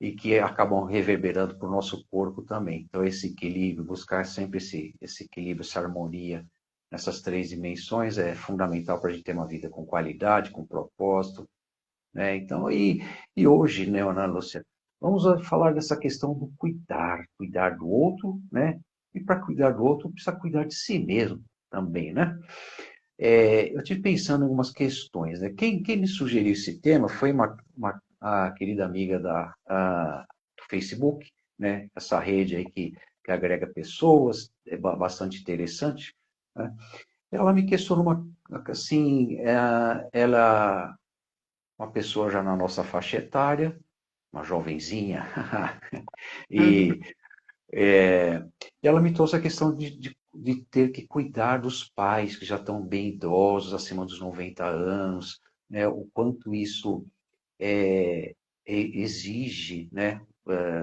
e que acabam reverberando para o nosso corpo também. Então, esse equilíbrio, buscar sempre esse equilíbrio, essa harmonia nessas três dimensões é fundamental para a gente ter uma vida com qualidade, com propósito, né? Então, e hoje, né, Ana Lúcia, vamos falar dessa questão do cuidar, cuidar do outro, né? E para cuidar do outro, precisa cuidar de si mesmo também, né? Eu estive pensando em algumas questões, né? Quem me sugeriu esse tema foi a querida amiga do Facebook, né? Essa rede aí que agrega pessoas, é bastante interessante, né? Ela me questionou assim, ela, uma pessoa já na nossa faixa etária, uma jovenzinha, Uhum. e é, ela me trouxe a questão de ter que cuidar dos pais que já estão bem idosos, acima dos 90 anos, né? O quanto isso exige, né?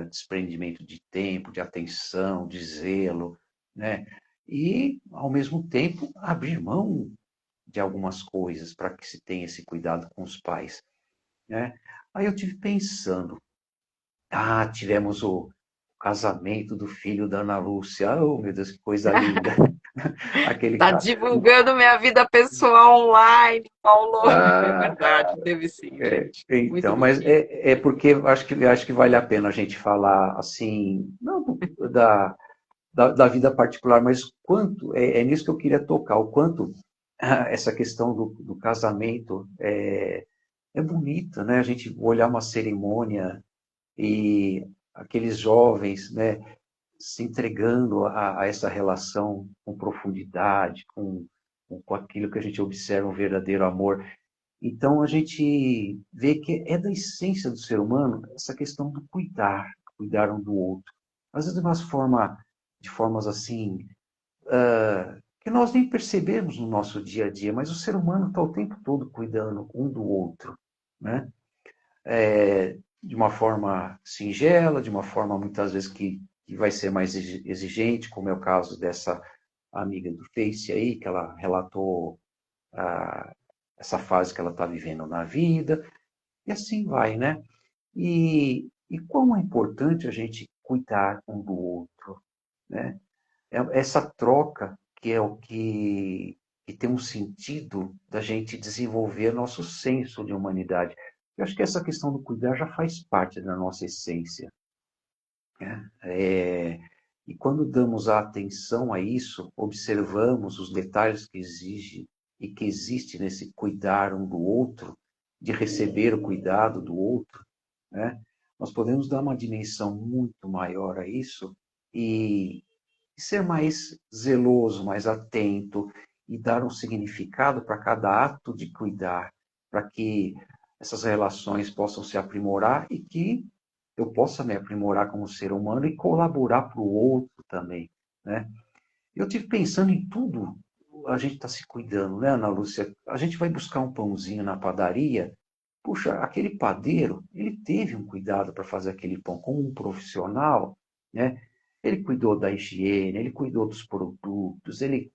Desprendimento de tempo, de atenção, de zelo, né? E, ao mesmo tempo, abrir mão de algumas coisas para que se tenha esse cuidado com os pais, né? Aí eu tive pensando, tivemos o casamento do filho da Ana Lúcia. Oh, meu Deus, que coisa linda. Aquele Tá cara. divulgando minha vida pessoal online, Paulo. É Ah, verdade, teve sim, gente. Muito então, mas bonito. é porque eu acho que vale a pena a gente falar assim, não da vida particular, mas quanto, é nisso que eu queria tocar, o quanto essa questão do casamento é bonita, né? A gente olhar uma cerimônia e aqueles jovens, né, se entregando a essa relação com profundidade, com aquilo que a gente observa um verdadeiro amor. Então, a gente vê que é da essência do ser humano essa questão do cuidar, cuidar um do outro. Às vezes, de formas assim, que nós nem percebemos no nosso dia a dia, mas o ser humano está o tempo todo cuidando um do outro, né? De uma forma singela, de uma forma muitas vezes que vai ser mais exigente, como é o caso dessa amiga do Face aí, que ela relatou ah, essa fase que ela está vivendo na vida, e assim vai, né? E como é importante a gente cuidar um do outro, né? Essa troca que é o que tem um sentido da gente desenvolver nosso senso de humanidade. Eu acho que essa questão do cuidar já faz parte da nossa essência, né? E quando damos a atenção a isso, observamos os detalhes que exige e que existe nesse cuidar um do outro, de receber o cuidado do outro, né? Nós podemos dar uma dimensão muito maior a isso e, e ser mais zeloso, mais atento e dar um significado para cada ato de cuidar, para que essas relações possam se aprimorar e que eu possa me aprimorar como ser humano e colaborar para o outro também, né? Eu tive pensando em tudo, a gente está se cuidando, né, Ana Lúcia? A gente vai buscar um pãozinho na padaria, puxa, aquele padeiro, ele teve um cuidado para fazer aquele pão como um profissional, né? Ele cuidou da higiene, ele cuidou dos produtos, ele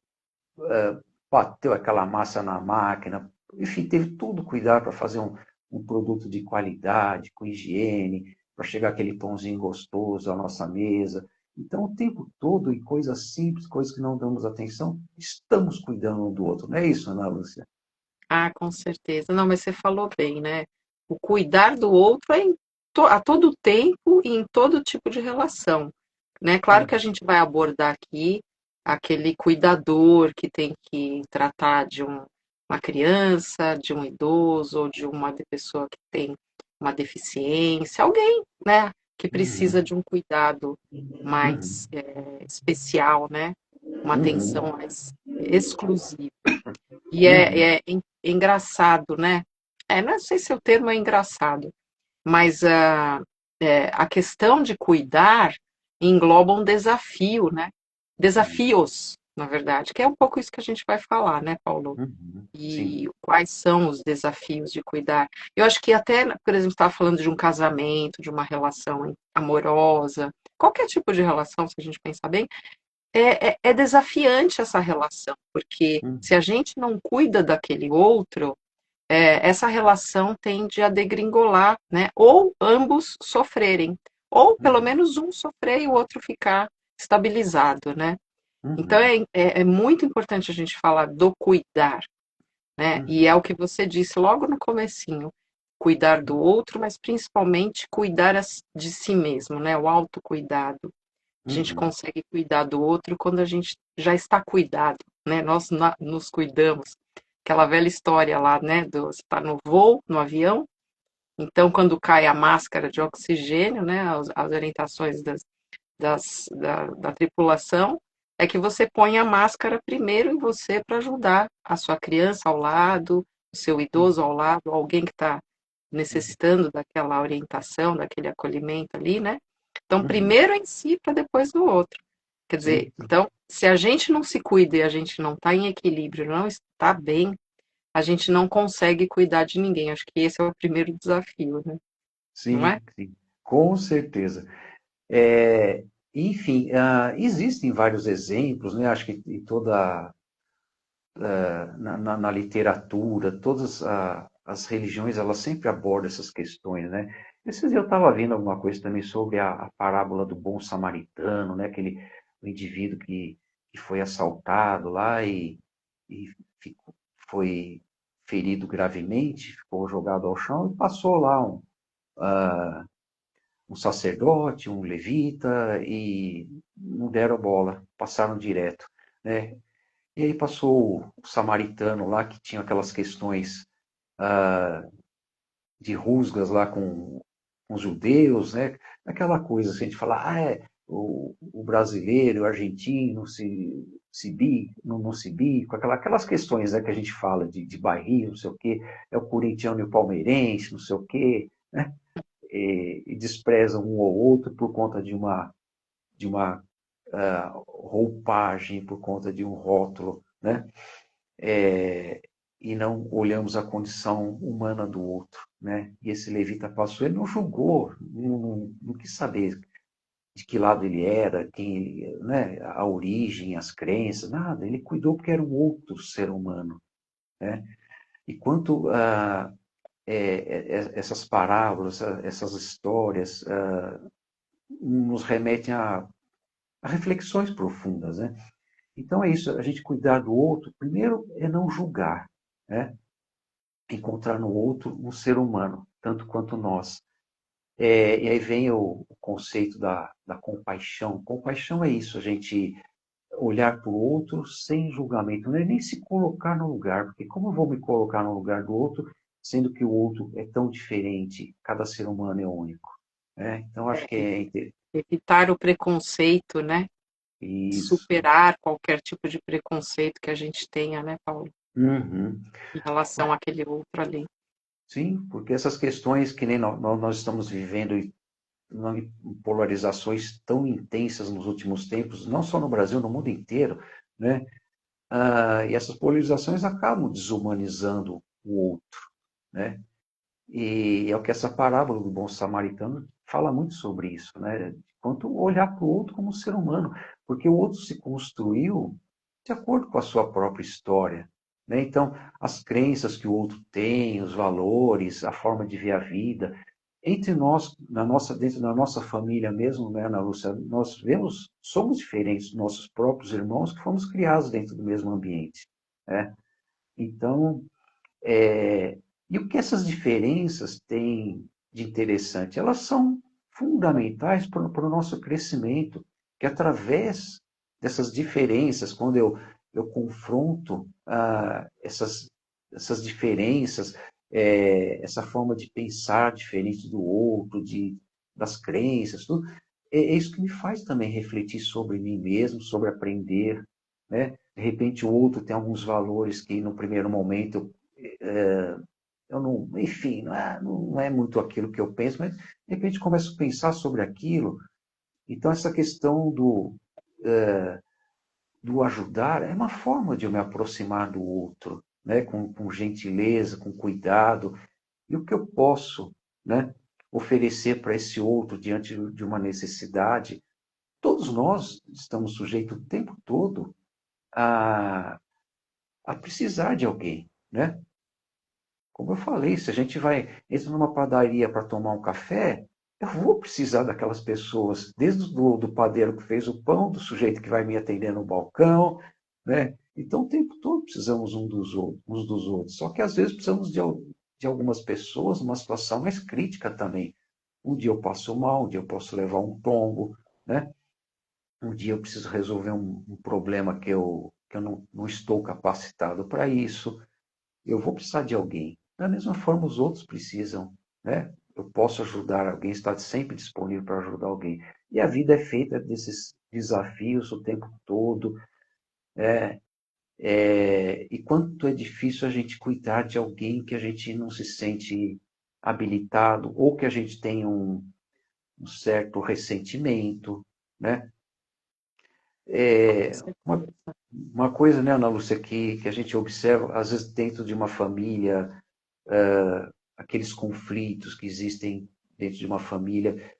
bateu aquela massa na máquina, enfim, teve todo cuidado para fazer um produto de qualidade, com higiene, para chegar aquele pãozinho gostoso à nossa mesa. Então, o tempo todo, em coisas simples, coisas que não damos atenção, estamos cuidando um do outro. Não é isso, Ana Lúcia? Ah, com certeza. Não, mas você falou bem, né? O cuidar do outro é a todo tempo e em todo tipo de relação, né? Claro que a gente vai abordar aqui aquele cuidador que tem que tratar de uma criança, de um idoso ou de uma pessoa que tem uma deficiência, alguém, né? Que precisa Uhum, de um cuidado mais uhum, especial, né? Uma atenção uhum, mais exclusiva. E uhum, é engraçado, né? Não sei se o termo é engraçado, mas a questão de cuidar engloba um desafio, né? Desafios, na verdade, que é um pouco isso que a gente vai falar, né, Paulo? uhum, sim. E quais são os desafios de cuidar? Eu acho que até, por exemplo, estava falando de um casamento, de uma relação amorosa, qualquer tipo de relação, se a gente pensar bem, é desafiante essa relação, porque se Uhum, a gente não cuida daquele outro, essa relação tende a degringolar, né? Ou ambos sofrerem, ou pelo Uhum. menos um sofrer e o outro ficar estabilizado, né? Então Uhum. é muito importante a gente falar do cuidar, né? E é Uhum. o que você disse logo no comecinho, cuidar do outro, mas principalmente cuidar de si mesmo, né? O autocuidado. A gente Uhum. consegue cuidar do outro quando a gente já está cuidado, né? Nós nos cuidamos. Aquela velha história lá, né? Você está no voo, no avião, então quando cai a máscara de oxigênio, né? As orientações da tripulação, é que você põe a máscara primeiro em você para ajudar a sua criança ao lado, o seu Uhum. idoso ao lado, alguém que está necessitando daquela orientação, daquele acolhimento ali, né? Então, Uhum. primeiro em si, para depois no outro. Quer dizer, Sim. então, se a gente não se cuida e a gente não está em equilíbrio, não está bem, a gente não consegue cuidar de ninguém. Acho que esse é o primeiro desafio, né? Não é? Sim, sim, com certeza. É, enfim, existem vários exemplos, né? Acho que em toda na literatura, todas as religiões, elas sempre abordam essas questões, né? Esses dias eu estava vendo alguma coisa também sobre a parábola do bom samaritano, né? O indivíduo que foi assaltado lá e foi ferido gravemente, ficou jogado ao chão e passou lá um sacerdote, um levita e não deram bola, passaram direto, né? E aí passou o samaritano lá, que tinha aquelas questões de rusgas lá com os judeus, né? Aquela coisa, assim, a gente fala, o brasileiro, o argentino, não se bico, aquelas questões, né, que a gente fala de bairrismo, não sei o quê, é o corintiano e o palmeirense, não sei o quê, né? E desprezam um ou outro por conta de uma roupagem, por conta de um rótulo, né? E não olhamos a condição humana do outro, né? E esse levita passou, ele não julgou, não quis saber de que lado ele era, quem ele, né? A origem, as crenças, nada. Ele cuidou porque era um outro ser humano, né? E quanto essas parábolas, essas histórias nos remetem a reflexões profundas, né? Então é isso, a gente cuidar do outro, primeiro é não julgar, né? Encontrar no outro um ser humano, tanto quanto nós. E aí vem o conceito da compaixão. Compaixão é isso, a gente olhar para o outro sem julgamento, não é nem se colocar no lugar, porque como eu vou me colocar no lugar do outro, sendo que o outro é tão diferente, cada ser humano é único, né? Então acho que Evitar o preconceito, né? isso. Superar qualquer tipo de preconceito que a gente tenha, né, Paulo, Uhum. em relação àquele outro ali. Sim, porque essas questões que nem nós estamos vivendo polarizações tão intensas nos últimos tempos, não só no Brasil, no mundo inteiro, né? E essas polarizações acabam desumanizando o outro, né? E é o que essa parábola do bom samaritano fala muito sobre isso, né? Quanto olhar para o outro como um ser humano, porque o outro se construiu de acordo com a sua própria história, né? Então, as crenças que o outro tem, os valores, a forma de ver a vida, entre nós, dentro da nossa família mesmo, né, Ana Lúcia, nós vemos, somos diferentes dos nossos próprios irmãos que fomos criados dentro do mesmo ambiente, né? Então, e o que essas diferenças têm de interessante? Elas são fundamentais para o nosso crescimento, que através dessas diferenças, quando eu confronto essas diferenças, essa forma de pensar diferente do outro, das crenças, tudo, é isso que me faz também refletir sobre mim mesmo, sobre aprender, né? De repente o outro tem alguns valores que no primeiro momento eu não, enfim, não é muito aquilo que eu penso, mas de repente começo a pensar sobre aquilo. Então, essa questão do ajudar é uma forma de eu me aproximar do outro, né? Com gentileza, com cuidado. E o que eu posso, né, oferecer para esse outro diante de uma necessidade? Todos nós estamos sujeitos o tempo todo a, a precisar de alguém, né? como eu falei, se a gente entra numa padaria para tomar um café, eu vou precisar daquelas pessoas, desde do padeiro que fez o pão, do sujeito que vai me atender no balcão, né? Então, o tempo todo precisamos uns dos outros. Só que, às vezes, precisamos de algumas pessoas numa situação mais crítica também. Um dia eu passo mal, um dia eu posso levar um tombo, né? Um dia eu preciso resolver um problema que eu não estou capacitado para isso. Eu vou precisar de alguém. Da mesma forma, os outros precisam, né? Eu posso ajudar alguém, estar sempre disponível para ajudar alguém. E a vida é feita desses desafios o tempo todo. E quanto é difícil a gente cuidar de alguém que a gente não se sente habilitado ou que a gente tem um certo ressentimento, né? Com É, uma, certeza. uma coisa, né, Ana Lúcia, que a gente observa, às vezes, dentro de uma família, aqueles conflitos que existem dentro de uma família,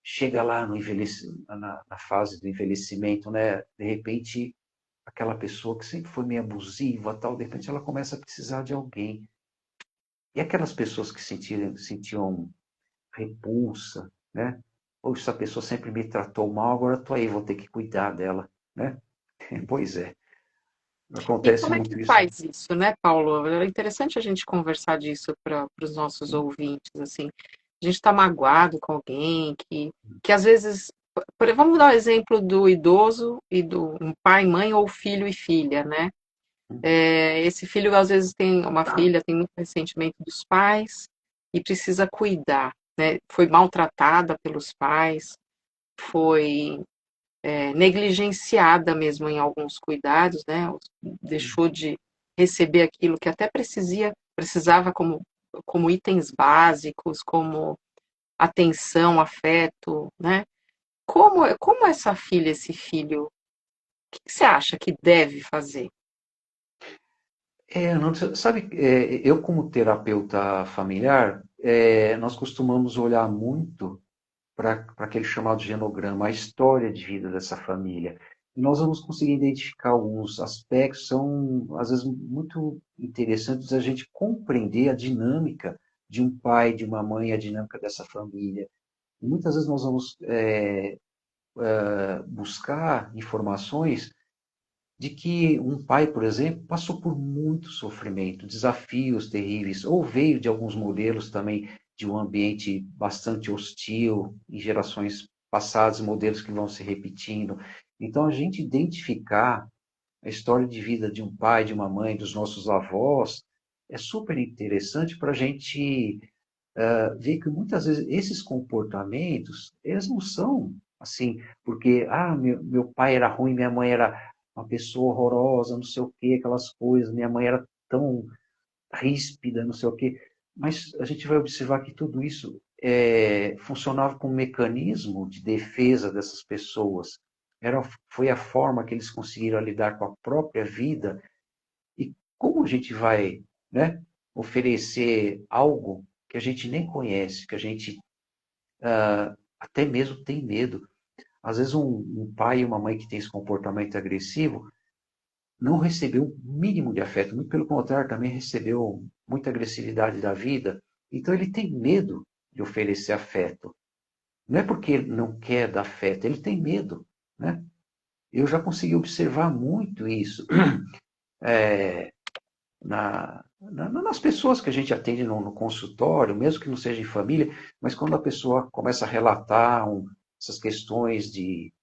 chega lá na fase do envelhecimento, né? De repente, aquela pessoa que sempre foi meio abusiva, tal, de repente ela começa a precisar de alguém. E aquelas pessoas que sentiam repulsa, né? Ou essa pessoa sempre me tratou mal, agora estou aí, vou ter que cuidar dela, né? Pois é, E acontece como é que muito isso. faz isso, né, Paulo? É interessante a gente conversar disso para os nossos ouvintes, assim. A gente está magoado com alguém que às vezes, vamos dar o exemplo do idoso e do um pai, mãe ou filho e filha, né? Esse filho às vezes tem uma filha, tem muito ressentimento dos pais e precisa cuidar, né? Foi maltratada pelos pais, foi negligenciada mesmo em alguns cuidados, né? Deixou de receber aquilo que até precisava como itens básicos, como atenção, afeto, né? Como essa filha, esse filho, o que você acha que deve fazer? Não, sabe, eu como terapeuta familiar, nós costumamos olhar muito para aquele chamado genograma, a história de vida dessa família. E nós vamos conseguir identificar alguns aspectos, são às vezes muito interessantes a gente compreender a dinâmica de um pai, de uma mãe, a dinâmica dessa família. E muitas vezes nós vamos buscar informações de que um pai, por exemplo, passou por muito sofrimento, desafios terríveis, ou veio de alguns modelos também de um ambiente bastante hostil, em gerações passadas, modelos que vão se repetindo. Então, a gente identificar a história de vida de um pai, de uma mãe, dos nossos avós, é super interessante para a gente ver que muitas vezes esses comportamentos, eles não são assim, porque, meu pai era ruim, minha mãe era uma pessoa horrorosa, não sei o quê, aquelas coisas, minha mãe era tão ríspida, não sei o quê. Mas a gente vai observar que tudo isso funcionava como um mecanismo de defesa dessas pessoas. Foi a forma que eles conseguiram lidar com a própria vida. E como a gente vai, né, oferecer algo que a gente nem conhece, que a gente até mesmo tem medo? Às vezes um pai e uma mãe que tem esse comportamento agressivo não recebeu o mínimo de afeto, muito pelo contrário, também recebeu muita agressividade da vida, então ele tem medo de oferecer afeto. Não é porque ele não quer dar afeto, ele tem medo, né? Eu já consegui observar muito isso nas pessoas que a gente atende no consultório, mesmo que não seja em família, mas quando a pessoa começa a relatar essas questões de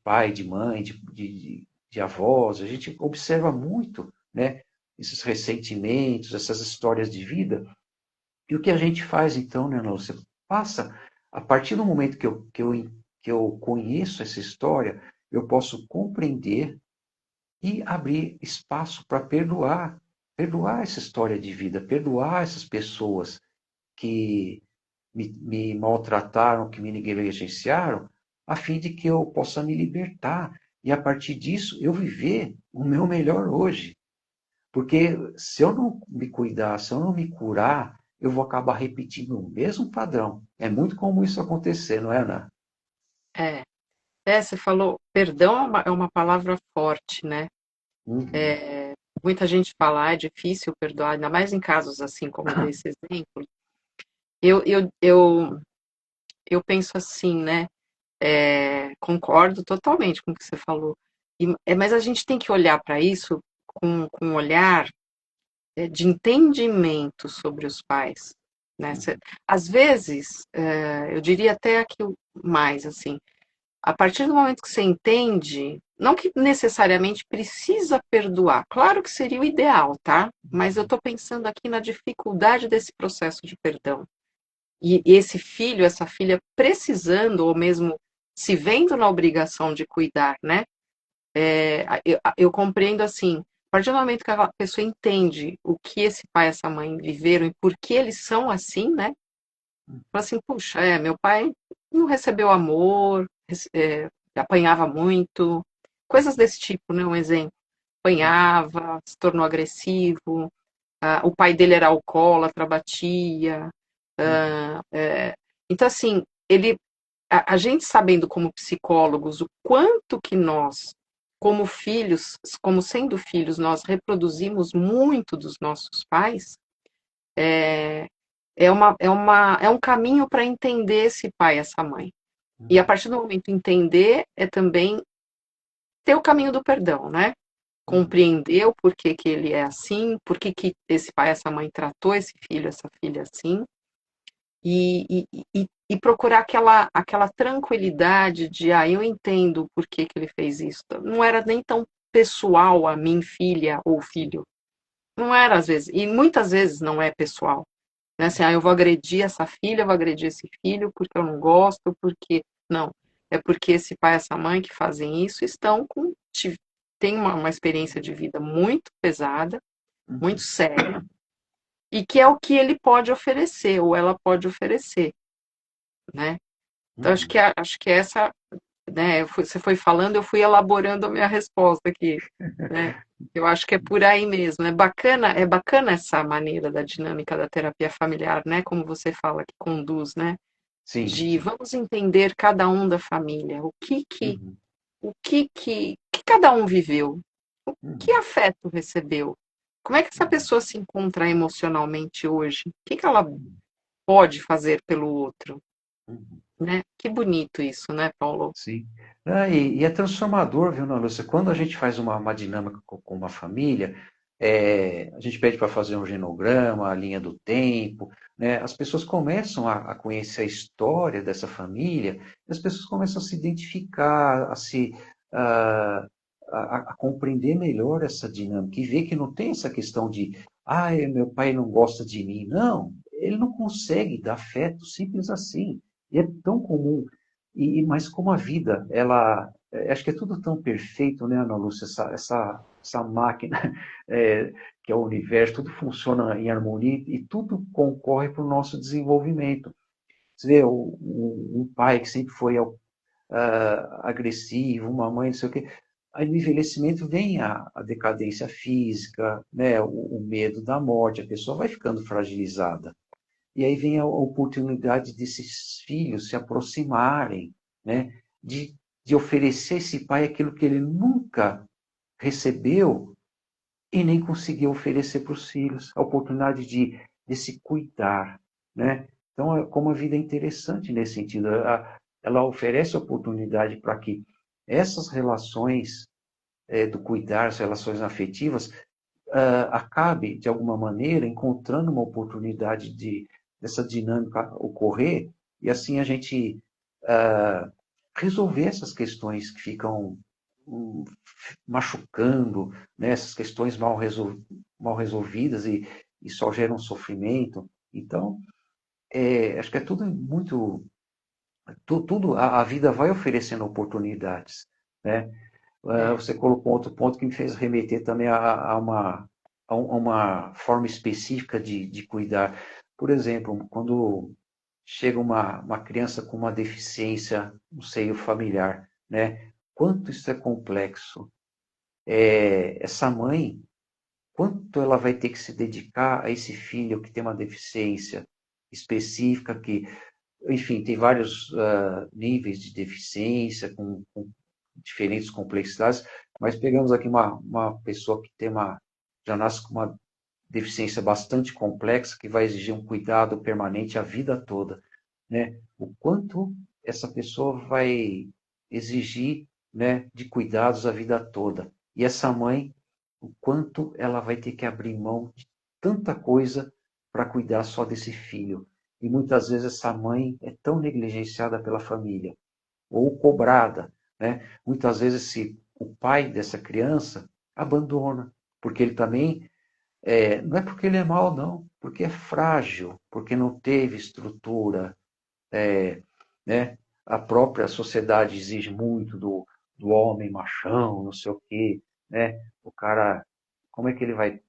pai, de mãe, de avós, a gente observa muito, né, esses ressentimentos, essas histórias de vida. E o que a gente faz então, né, Ana? Você passa, a partir do momento que eu conheço essa história, eu posso compreender e abrir espaço para perdoar essa história de vida, perdoar essas pessoas que me maltrataram, que me negligenciaram, a fim de que eu possa me libertar e a partir disso eu viver o meu melhor hoje. Porque se eu não me cuidar, se eu não me curar, eu vou acabar repetindo o mesmo padrão. É muito comum isso acontecer, não é, Ana? É, você falou, perdão é uma palavra forte, né? Uhum. muita gente fala, é difícil perdoar, ainda mais em casos assim como desse exemplo. Eu, eu, eu, eu penso assim, né? Concordo totalmente com o que você falou. Mas a gente tem que olhar para isso com um olhar de entendimento sobre os pais. Né? Às vezes, eu diria até aqui mais, assim, a partir do momento que você entende, não que necessariamente precisa perdoar, claro que seria o ideal, tá? Mas eu estou pensando aqui na dificuldade desse processo de perdão. E esse filho, essa filha precisando, ou mesmo se vendo na obrigação de cuidar, né? Eu compreendo assim, a partir do momento que a pessoa entende o que esse pai e essa mãe viveram e por que eles são assim, né? Fala assim, puxa, meu pai não recebeu amor, apanhava muito, coisas desse tipo, né? Um exemplo. Apanhava, se tornou agressivo, o pai dele era alcoólatra, batia. Então, assim, a gente sabendo como psicólogos o quanto que nós, como filhos, como sendo filhos, nós reproduzimos muito dos nossos pais, é um caminho para entender esse pai, essa mãe. E a partir do momento de entender, é também ter o caminho do perdão, né? Compreender o porquê que ele é assim, por que esse pai, essa mãe tratou esse filho, essa filha assim, e procurar aquela tranquilidade de, eu entendo por que ele fez isso. Não era nem tão pessoal a mim, filha ou filho. Não era às vezes, e muitas vezes não é pessoal. Né? Assim, eu vou agredir essa filha, eu vou agredir esse filho porque eu não gosto, porque. Não. É porque esse pai e essa mãe que fazem isso têm uma experiência de vida muito pesada, muito séria, e que é o que ele pode oferecer, ou ela pode oferecer, né? Então, acho que essa, né, você foi falando, eu fui elaborando a minha resposta aqui, né? Eu acho que é por aí mesmo. É bacana essa maneira da dinâmica da terapia familiar, né? Como você fala, que conduz, né? Sim, De sim. vamos entender cada um da família, Uhum, que cada um viveu, que uhum, afeto recebeu, como é que essa uhum, pessoa se encontra emocionalmente hoje, o que ela pode fazer pelo outro, uhum. né? Que bonito isso, né, Paulo? Sim. Ah, e é transformador, viu, Ana Lúcia? Quando a gente faz uma dinâmica com uma família, a gente pede para fazer um genograma, a linha do tempo, né? As pessoas começam a conhecer a história dessa família, e as pessoas começam a se identificar, a, a compreender melhor essa dinâmica e ver que não tem essa questão de, meu pai não gosta de mim. Não, ele não consegue dar afeto simples assim. E é tão comum. Mas como a vida, acho que é tudo tão perfeito, né, Ana Lúcia? Essa máquina que é o universo, tudo funciona em harmonia e tudo concorre para o nosso desenvolvimento. Você vê um pai que sempre foi agressivo, uma mãe, não sei o quê. Aí no envelhecimento vem a decadência física, né, o medo da morte, a pessoa vai ficando fragilizada. E aí vem a oportunidade desses filhos se aproximarem, né? de, de oferecer a esse pai aquilo que ele nunca recebeu e nem conseguiu oferecer para os filhos, a oportunidade de se cuidar. Né? Então, como a vida é interessante nesse sentido, ela oferece oportunidade para que essas relações do cuidar, as relações afetivas, acabe, de alguma maneira, encontrando uma oportunidade dessa dinâmica ocorrer e assim a gente resolver essas questões que ficam machucando, né, essas questões mal resolvidas e só geram sofrimento. Então, acho que é tudo muito. Tudo a vida vai oferecendo oportunidades. Né? É, Você colocou outro ponto que me fez remeter também a uma forma específica de cuidar. Por exemplo, quando chega uma criança com uma deficiência no seio familiar, né? Quanto isso é complexo. Essa mãe, quanto ela vai ter que se dedicar a esse filho que tem uma deficiência específica, que, enfim, tem vários níveis de deficiência, com diferentes complexidades, mas pegamos aqui uma pessoa que tem já nasce com uma deficiência bastante complexa que vai exigir um cuidado permanente a vida toda, né? O quanto essa pessoa vai exigir, né, de cuidados a vida toda. E essa mãe, o quanto ela vai ter que abrir mão de tanta coisa para cuidar só desse filho. E muitas vezes essa mãe é tão negligenciada pela família, ou cobrada, né? Muitas vezes se o pai dessa criança abandona, porque ele também não é porque ele é mau, não, porque é frágil, porque não teve estrutura, né? A própria sociedade exige muito do homem machão, não sei o quê, né? O cara, como é que ele vai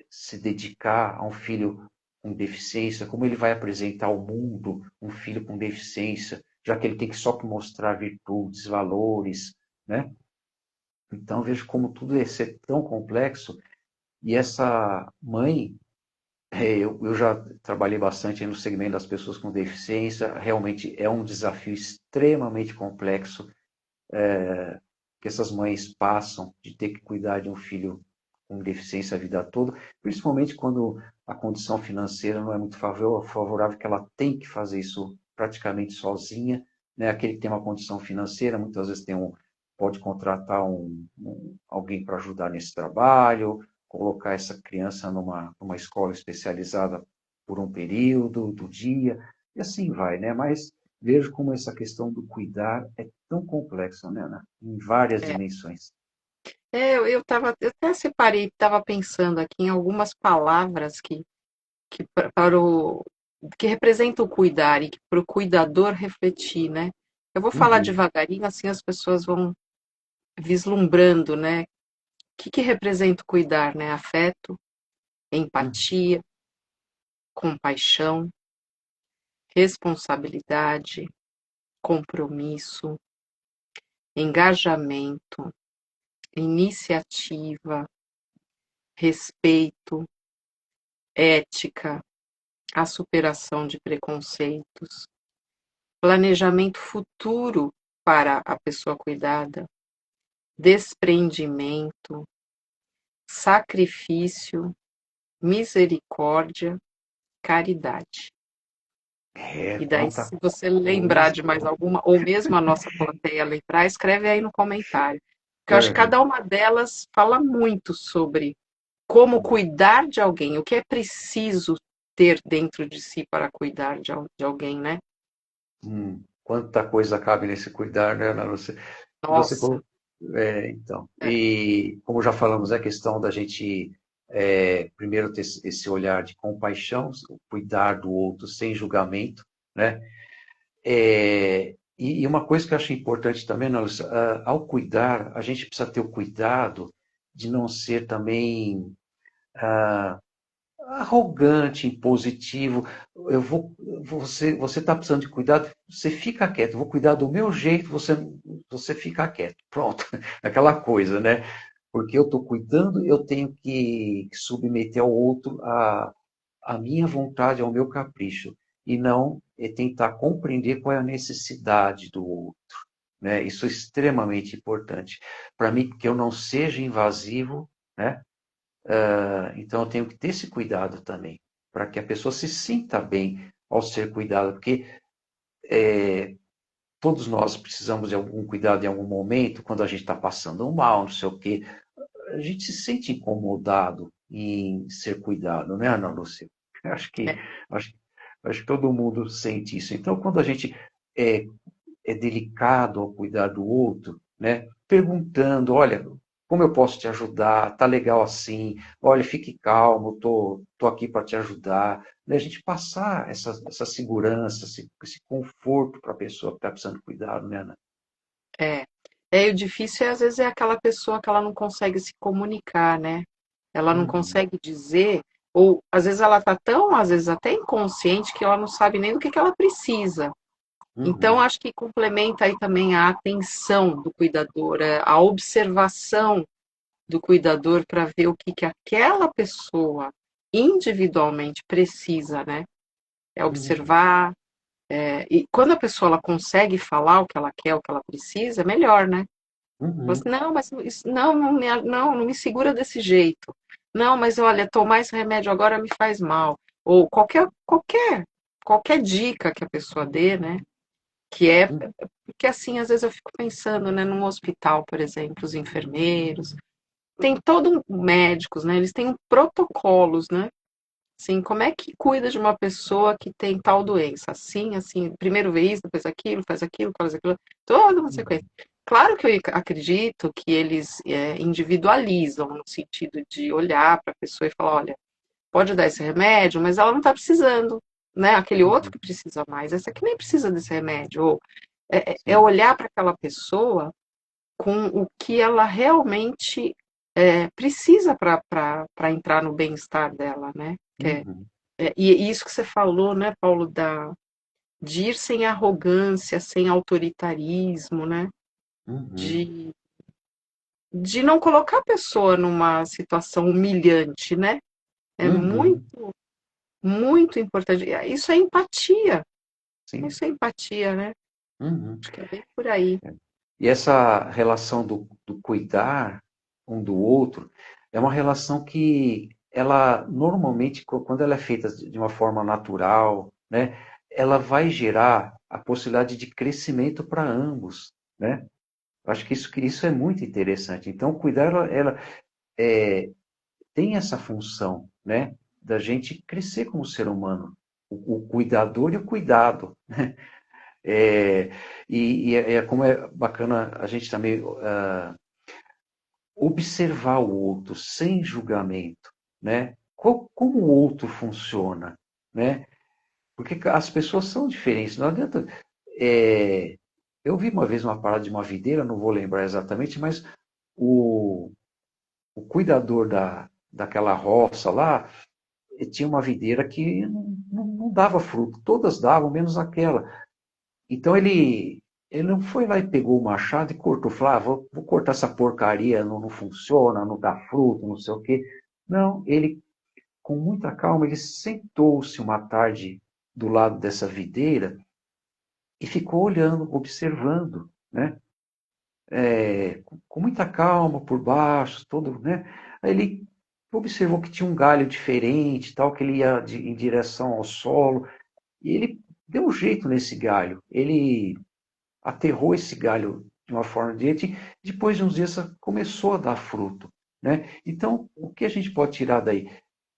se dedicar a um filho com deficiência? Como ele vai apresentar ao mundo um filho com deficiência, já que ele tem que só mostrar virtudes, valores, né? Então vejo como tudo isso é tão complexo e essa mãe, eu já trabalhei bastante no segmento das pessoas com deficiência, realmente é um desafio extremamente complexo que essas mães passam de ter que cuidar de um filho com deficiência a vida toda, principalmente quando a condição financeira não é muito favorável, que ela tem que fazer isso praticamente sozinha, né? Aquele que tem uma condição financeira, muitas vezes pode contratar alguém para ajudar nesse trabalho, colocar essa criança numa escola especializada por um período do dia, e assim vai, né? Mas vejo como essa questão do cuidar é tão complexa, né, Ana? Em várias É, dimensões. eu até separei, estava pensando aqui em algumas palavras para o que representam o cuidar e que para o cuidador refletir, né? Eu vou falar Uhum, devagarinho, assim as pessoas vão vislumbrando, né? O que representa o cuidar, né? Afeto, uhum. empatia, compaixão, responsabilidade, compromisso, engajamento, iniciativa, respeito, ética, a superação de preconceitos, planejamento futuro para a pessoa cuidada, desprendimento, sacrifício, misericórdia, caridade. E daí, Quanta se você lembrar coisa. de mais alguma, ou mesmo a nossa plateia lembrar, escreve aí no comentário. Porque eu acho que Uhum. cada uma delas fala muito sobre como cuidar de alguém, o que é preciso ter dentro de si para cuidar de alguém, né? Quanta coisa cabe nesse cuidar, né, Ana? Você Nossa, colocou. Então. é, E, como já falamos, é a questão da gente, primeiro, ter esse olhar de compaixão, cuidar do outro sem julgamento, né? E uma coisa que eu acho importante também, Ana Lúcia, ao cuidar, a gente precisa ter o cuidado de não ser também arrogante, impositivo. Você está precisando de cuidado, você fica quieto. Eu vou cuidar do meu jeito, você fica quieto. Pronto, aquela coisa, né? Porque eu estou cuidando, eu tenho que submeter ao outro a minha vontade, ao meu capricho, e não tentar compreender qual é a necessidade do outro. Né? Isso é extremamente importante. Para mim, que eu não seja invasivo, né? Então, eu tenho que ter esse cuidado também, para que a pessoa se sinta bem ao ser cuidada, porque todos nós precisamos de algum cuidado em algum momento, quando a gente está passando um mal, não sei o quê, a gente se sente incomodado em ser cuidado, né, Ana Lúcia? Acho que, é, acho, acho que todo mundo sente isso. Então, quando a gente é, é delicado ao cuidar do outro, né? Perguntando, olha, como eu posso te ajudar? Tá legal assim? Olha, fique calmo, tô aqui para te ajudar. Né? A gente passar essa segurança, esse conforto para a pessoa que está precisando de cuidado, né, Ana? é. E o difícil às vezes é aquela pessoa que ela não consegue se comunicar, né? Ela não Uhum, consegue dizer, ou às vezes ela tá tão, às vezes até inconsciente que ela não sabe nem do que ela precisa. Então, uhum, acho que complementa aí também a atenção do cuidador, a observação do cuidador para ver o que aquela pessoa individualmente precisa, né? É uhum. observar. E quando a pessoa ela consegue falar o que ela quer, o que ela precisa, é melhor, né? Uhum. Você, não, mas isso, não me segura desse jeito. Não, mas olha, tomar esse remédio agora me faz mal. Ou qualquer dica que a pessoa dê, né? Que é, Uhum. porque assim, às vezes eu fico pensando, né, num hospital, por exemplo, os enfermeiros, tem todo um, médicos, né? Eles têm protocolos, né? Assim, como é que cuida de uma pessoa que tem tal doença? Assim, assim, primeiro vê isso, depois aquilo, faz aquilo, toda uma sequência. Claro que eu acredito que eles individualizam, no sentido de olhar para a pessoa e falar, olha, pode dar esse remédio, mas ela não está precisando, né? Aquele outro Uhum. que precisa mais, essa aqui nem precisa desse remédio. Ou é Sim. olhar para aquela pessoa com o que ela realmente precisa para entrar no bem-estar dela, né? Uhum. E isso que você falou, né, Paulo, de ir sem arrogância, sem autoritarismo, né? Uhum. De, de não colocar a pessoa numa situação humilhante, né? É muito, Uhum. muito importante. Isso é empatia. Sim. Isso é empatia, né? Uhum. Acho que é bem por aí. E essa relação do cuidar um do outro é uma relação que ela normalmente, quando ela é feita de uma forma natural, né, ela vai gerar a possibilidade de crescimento para ambos, né? Acho que isso é muito interessante. Então, cuidar é, tem essa função, né, da gente crescer como ser humano, o cuidador e o cuidado. É, e como é bacana a gente também observar o outro sem julgamento, né? Como o outro funciona, né? Porque as pessoas são diferentes. Não adianta. é, eu vi uma vez uma parada de uma videira, não vou lembrar exatamente, mas o, o cuidador daquela roça lá tinha uma videira que não dava fruto. Todas davam, menos aquela. Então ele não foi lá e pegou o machado e cortou. Falou, vou cortar essa porcaria, não funciona, não dá fruto, não sei o quê. Não, ele, com muita calma, ele sentou-se uma tarde do lado dessa videira e ficou olhando, observando, né? Com muita calma por baixo, todo, né? Aí ele observou que tinha um galho diferente, tal, que ele ia em direção ao solo, e ele deu um jeito nesse galho. Ele aterrou esse galho de uma forma direita e depois de uns dias começou a dar fruto, né? Então, o que a gente pode tirar daí?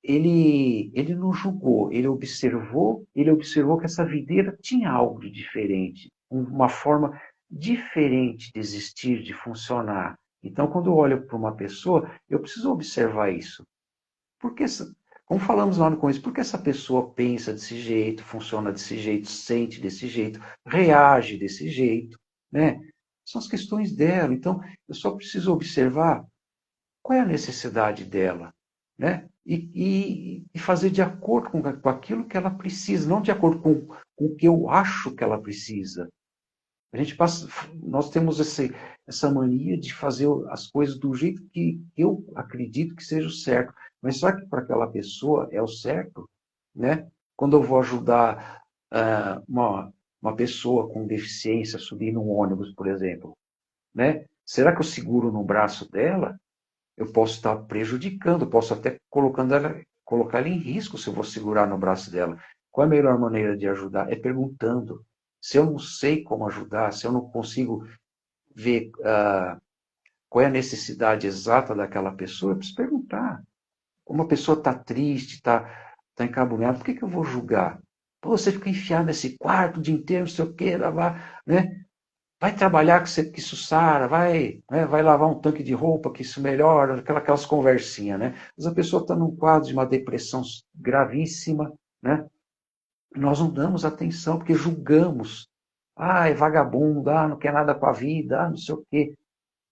Ele não julgou, ele observou que essa videira tinha algo de diferente, uma forma diferente de existir, de funcionar. Então, quando eu olho para uma pessoa, eu preciso observar isso. Porque, como falamos lá no começo, porque essa pessoa pensa desse jeito, funciona desse jeito, sente desse jeito, reage desse jeito, né? São as questões dela. Então, eu só preciso observar qual é a necessidade dela, né? E fazer de acordo com aquilo que ela precisa, não de acordo com o que eu acho que ela precisa. A gente passa, nós temos essa mania de fazer as coisas do jeito que eu acredito que seja o certo. Mas será que para aquela pessoa é o certo? Né? Quando eu vou ajudar uma pessoa com deficiência a subir num ônibus, por exemplo, né? Será que eu seguro no braço dela? Eu posso estar prejudicando, posso até colocar ela em risco se eu vou segurar no braço dela. Qual é a melhor maneira de ajudar? É perguntando. Se eu não sei como ajudar, se eu não consigo ver qual é a necessidade exata daquela pessoa, eu preciso perguntar. Uma pessoa está triste, tá encabulhada, por que eu vou julgar? Pô, você fica enfiado nesse quarto o dia inteiro, não sei o quê, né? Vai trabalhar que isso sara, vai lavar um tanque de roupa que isso melhora, aquelas conversinhas, né? Mas a pessoa está num quadro de uma depressão gravíssima, né? Nós não damos atenção porque julgamos. Ah, é vagabundo, não quer nada com a vida, não sei o quê.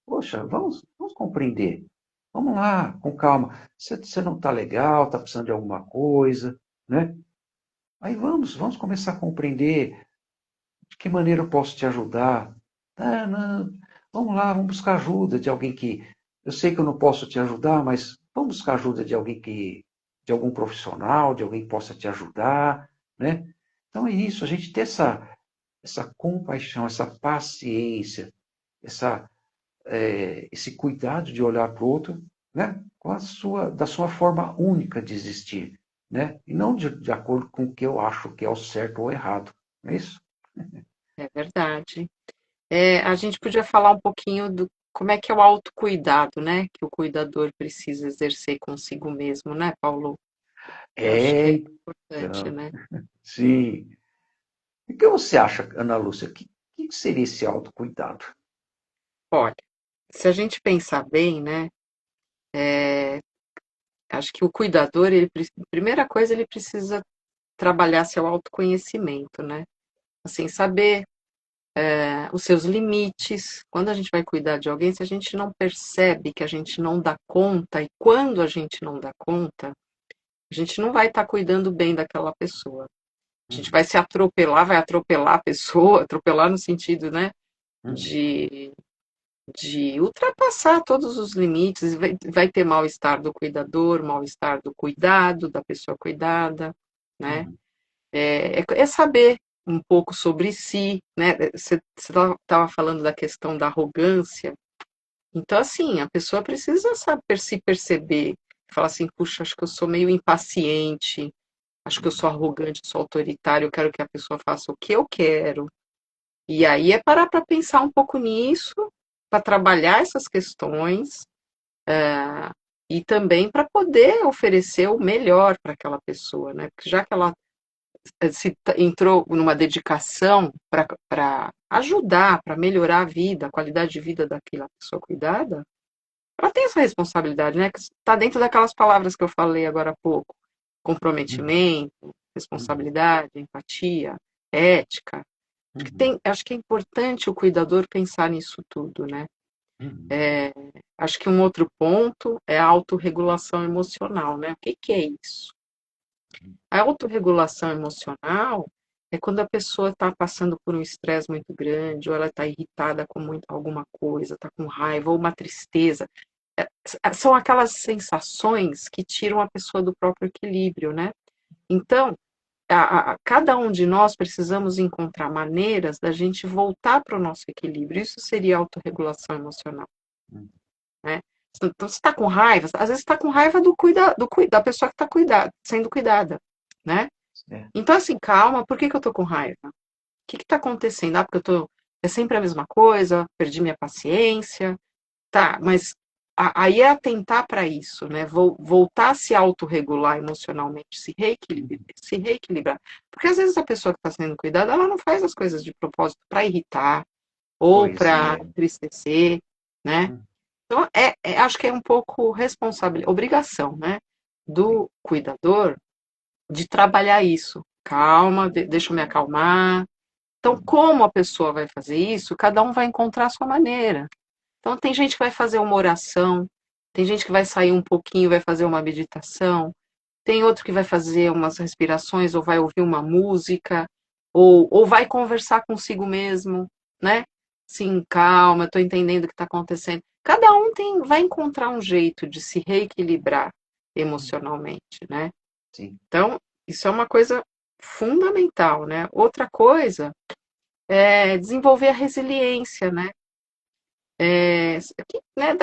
Poxa, vamos compreender. Vamos lá, com calma. Você não está legal, está precisando de alguma coisa, né? Aí vamos começar a compreender de que maneira eu posso te ajudar. Não, vamos lá, vamos buscar ajuda de alguém que. Eu sei que eu não posso te ajudar, mas vamos buscar ajuda de alguém de algum profissional, de alguém que possa te ajudar, né? Então é isso, a gente ter essa compaixão, essa paciência, essa esse cuidado de olhar para o outro, né, da sua forma única de existir, né, e não de acordo com o que eu acho que é o certo ou errado. Não é isso? É verdade. A gente podia falar um pouquinho do como é que é o autocuidado, né? Que o cuidador precisa exercer consigo mesmo, né, Paulo? Eu acho que É, é importante, então, né? sim. O que você acha, Ana Lúcia? Que seria esse autocuidado? Olha, se a gente pensar bem, né? Acho que o cuidador, primeira coisa, ele precisa trabalhar seu autoconhecimento, né? Assim, saber os seus limites. Quando a gente vai cuidar de alguém, se a gente não percebe que a gente não dá conta, e quando a gente não dá conta, a gente não vai estar cuidando bem daquela pessoa. A gente vai se atropelar, vai atropelar a pessoa, atropelar no sentido, né, Uhum, de, de ultrapassar todos os limites, vai ter mal-estar do cuidador, mal-estar do cuidado, da pessoa cuidada, né? uhum, É saber um pouco sobre si, né? Você estava falando da questão da arrogância. Então, assim, a pessoa precisa saber se perceber, falar assim, puxa, acho que eu sou meio impaciente, acho que eu sou arrogante, sou autoritário, eu quero que a pessoa faça o que eu quero. E aí é parar para pensar um pouco nisso, para trabalhar essas questões, e também para poder oferecer o melhor para aquela pessoa, né? Porque já que ela entrou numa dedicação para ajudar, para melhorar a vida, a qualidade de vida daquela pessoa cuidada, ela tem essa responsabilidade, né? Que está dentro daquelas palavras que eu falei agora há pouco: uhum, comprometimento, uhum, responsabilidade, empatia, ética. uhum, Acho que é importante o cuidador pensar nisso tudo, né? uhum, É, acho que um outro ponto é a autorregulação emocional, né? O que que é isso? A autorregulação emocional é quando a pessoa está passando por um estresse muito grande, ou ela está irritada com alguma coisa, está com raiva, ou uma tristeza. São aquelas sensações que tiram a pessoa do próprio equilíbrio, né? Então, cada um de nós precisamos encontrar maneiras da gente voltar para o nosso equilíbrio. Isso seria autorregulação emocional, uhum. né? Então, você está com raiva, às vezes está com raiva da pessoa que está sendo cuidada, né? É. Então, assim, calma, por que que eu tô com raiva? O que que tá acontecendo? Ah, porque eu tô. É sempre a mesma coisa, perdi minha paciência. Tá, mas aí é atentar para isso, né? Voltar a se autorregular emocionalmente, se reequilibrar. Porque às vezes a pessoa que está sendo cuidada, ela não faz as coisas de propósito para irritar ou Pois para é. entristecer, né? Uhum, Então, acho que é um pouco responsabilidade, obrigação, né? sim. Do cuidador de trabalhar isso. Calma, deixa eu me acalmar. Então, Uhum, como a pessoa vai fazer isso, cada um vai encontrar a sua maneira. Então, tem gente que vai fazer uma oração, tem gente que vai sair um pouquinho, vai fazer uma meditação, tem outro que vai fazer umas respirações, ou vai ouvir uma música, ou vai conversar consigo mesmo, né? Sim, calma, estou entendendo o que está acontecendo. Cada um vai encontrar um jeito de se reequilibrar uhum, emocionalmente, né? sim. Então, isso é uma coisa fundamental, né? Outra coisa é desenvolver a resiliência, né? Né,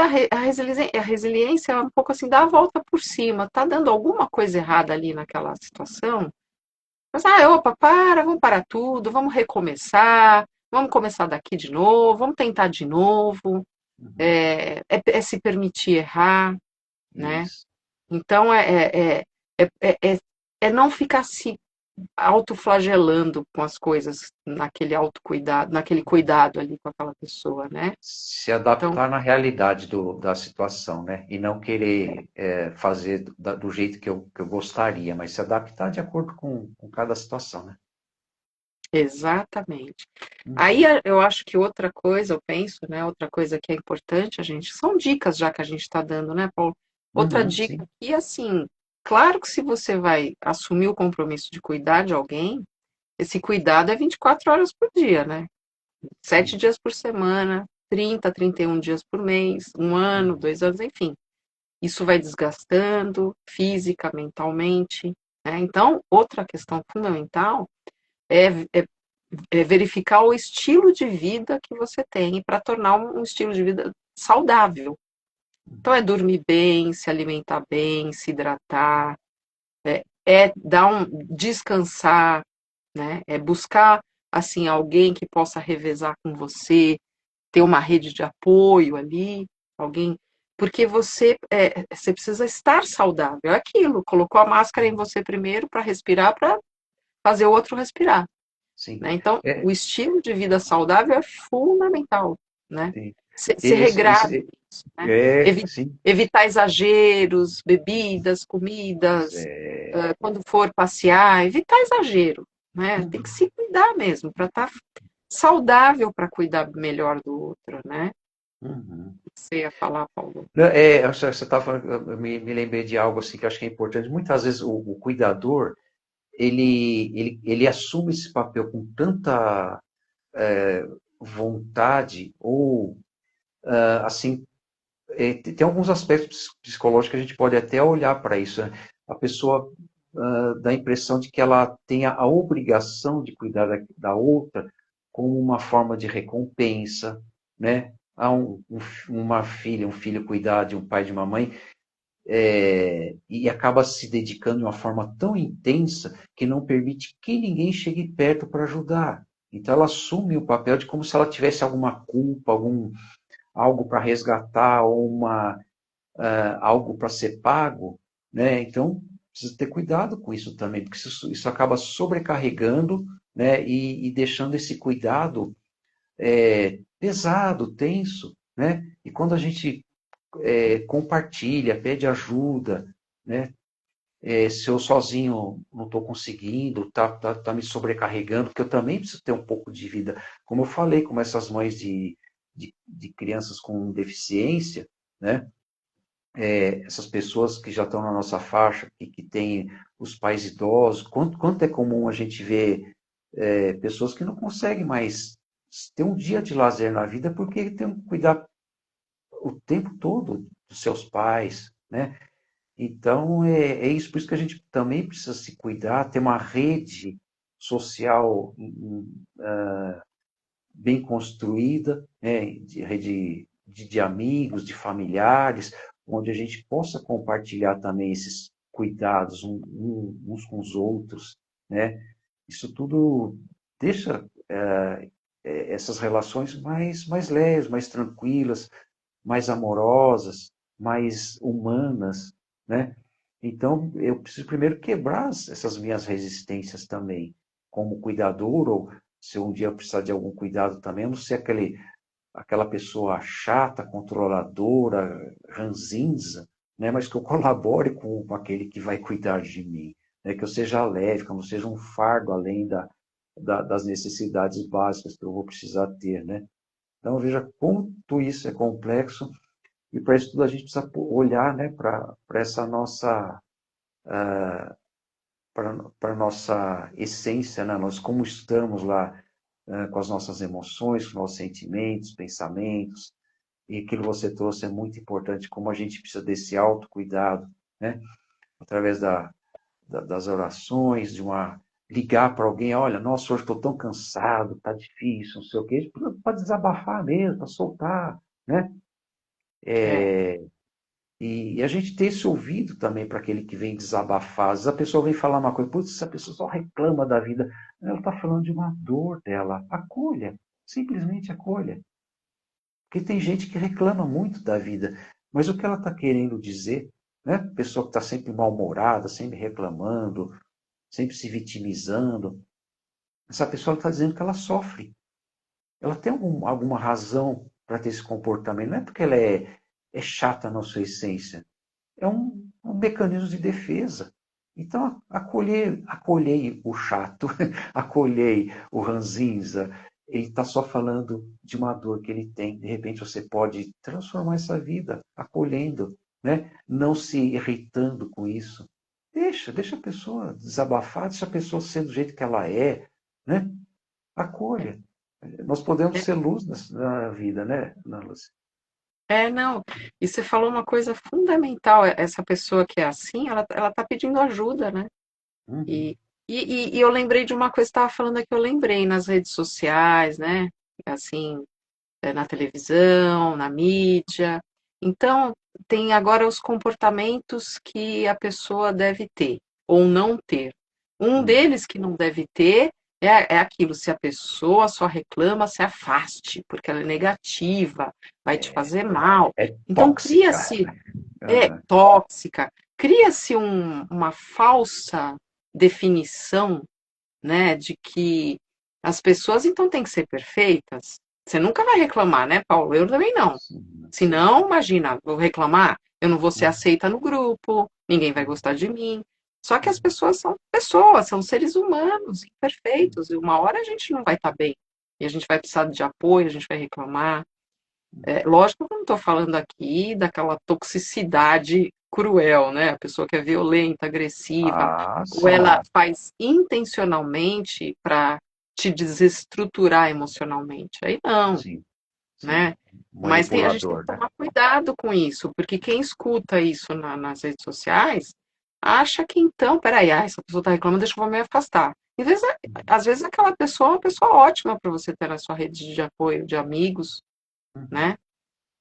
a resiliência é um pouco assim, dar a volta por cima. Tá dando alguma coisa errada ali naquela situação? Mas, opa, vamos parar tudo, vamos começar daqui de novo, vamos tentar de novo. Uhum, É se permitir errar, né? isso. Então, é, é, é, é não ficar se autoflagelando com as coisas naquele autocuidado, naquele cuidado ali com aquela pessoa, né? Se Então, adaptar na realidade da situação, né? E não querer fazer do jeito que eu gostaria, mas se adaptar de acordo com cada situação, né? exatamente. Aí Uhum, eu acho que outra coisa, eu penso, né? Outra coisa que é importante, a gente, são dicas já que a gente está dando, né, Paulo? Outra uhum, dica sim. aqui, assim, claro que se você vai assumir o compromisso de cuidar de alguém, esse cuidado é 24 horas por dia, né? 7 Sim. dias por semana, 31 dias por mês, um ano, Uhum, 2 anos, enfim. Isso vai desgastando física, mentalmente, né? Então, outra questão fundamental é, é verificar o estilo de vida que você tem para tornar um estilo de vida saudável. Então é dormir bem, se alimentar bem, se hidratar, dar descansar, né? É buscar assim alguém que possa revezar com você, ter uma rede de apoio ali, alguém, porque você precisa estar saudável. É aquilo, colocou a máscara em você primeiro para respirar, para fazer o outro respirar, sim. né? Então, É, o estilo de vida saudável é fundamental, né? sim. Ser regrado, Esse, né? sim. Evitar exageros, bebidas, Pois comidas, é. quando for passear, evitar exagero, né? Tem que Uhum. se cuidar mesmo, para estar saudável para cuidar melhor do outro, né? Uhum. O que você ia falar, Paulo? Não, você estava falando, eu me lembrei de algo assim que eu acho que é importante. Muitas vezes o cuidador, ele assume esse papel com tanta vontade, ou assim, tem alguns aspectos psicológicos que a gente pode até olhar para isso, né? A pessoa dá a impressão de que ela tem a obrigação de cuidar da outra como uma forma de recompensa, né? Há uma filha, um filho cuidar de um pai e de uma mãe, e acaba se dedicando de uma forma tão intensa que não permite que ninguém chegue perto para ajudar. Então ela assume o papel de como se ela tivesse alguma culpa, algo para resgatar, ou algo para ser pago, né? Então precisa ter cuidado com isso também, porque isso acaba sobrecarregando, né? E deixando esse cuidado pesado, tenso, né? E quando a gente compartilha, pede ajuda, né? Se eu sozinho não estou conseguindo, tá me sobrecarregando, porque eu também preciso ter um pouco de vida. Como eu falei, como essas mães de crianças com deficiência, né? Essas pessoas que já estão na nossa faixa, que têm os pais idosos, quanto é comum a gente ver pessoas que não conseguem mais ter um dia de lazer na vida porque tem que cuidar o tempo todo dos seus pais, né? Então, isso, por isso que a gente também precisa se cuidar, ter uma rede social bem construída, né, de rede de amigos, de familiares, onde a gente possa compartilhar também esses cuidados uns com os outros, né? Isso tudo deixa essas relações mais leves, mais tranquilas, mais amorosas, mais humanas, né? Então, eu preciso primeiro quebrar essas minhas resistências também, como cuidador, ou se um dia eu precisar de algum cuidado também, eu não ser aquela pessoa chata, controladora, ranzinza, né? Mas que eu colabore com aquele que vai cuidar de mim, né? Que eu seja leve, que eu não seja um fardo além das necessidades básicas que eu vou precisar ter, né? Então, veja quanto isso é complexo, e para isso tudo a gente precisa olhar, né, para essa nossa, para nossa essência, né, nós como estamos lá, com as nossas emoções, com os nossos sentimentos, pensamentos, e aquilo que você trouxe é muito importante, como a gente precisa desse autocuidado, né, através das orações, ligar para alguém, olha, nossa, hoje estou tão cansado, está difícil, não sei o quê, para desabafar mesmo, para soltar, né? É, E a gente ter esse ouvido também para aquele que vem desabafar. Às vezes a pessoa vem falar uma coisa, putz, essa pessoa só reclama da vida. Ela está falando de uma dor dela. Acolha, simplesmente acolha. Porque tem gente que reclama muito da vida, mas o que ela está querendo dizer, né? Pessoa que está sempre mal-humorada, sempre reclamando, sempre se vitimizando, essa pessoa está dizendo que ela sofre. Ela tem alguma razão para ter esse comportamento. Não é porque ela é chata na sua essência. É um mecanismo de defesa. Então, acolhei o chato, acolhei o ranzinza. Ele está só falando de uma dor que ele tem. De repente, você pode transformar essa vida acolhendo, né? Não se irritando com isso. Deixa a pessoa desabafar, deixa a pessoa ser do jeito que ela é, né? Acolha. Nós podemos é, ser luz na vida, né, Ana Lúcia? não. E você falou uma coisa fundamental. Essa pessoa que é assim, ela tá pedindo ajuda, né? Uhum. E, e eu lembrei de uma coisa que você estava falando aqui, eu lembrei nas redes sociais, né? Assim, na televisão, na mídia. Então, tem agora os comportamentos que a pessoa deve ter ou não ter. Um deles que não deve ter é aquilo, se a pessoa só reclama, se afaste, porque ela é negativa, vai te fazer mal. É Então, tóxica. cria-se, tóxica, cria-se uma falsa definição, né, de que as pessoas então têm que ser perfeitas. Você nunca vai reclamar, né, Paulo? Eu também não. Se não, imagina, vou reclamar, eu não vou ser aceita no grupo, ninguém vai gostar de mim. Só que as pessoas, são seres humanos, imperfeitos, e uma hora a gente não vai estar bem. E a gente vai precisar de apoio, a gente vai reclamar. Lógico que eu não estou falando aqui daquela toxicidade cruel, né? A pessoa que é violenta, agressiva, ou ela faz intencionalmente para te desestruturar emocionalmente. Aí não, né? Mas a gente tem que tomar cuidado com isso, porque quem escuta isso nas redes sociais acha que então, peraí, essa pessoa está reclamando, deixa eu me afastar. Às vezes aquela pessoa é uma pessoa ótima para você ter na sua rede de apoio, de amigos, né?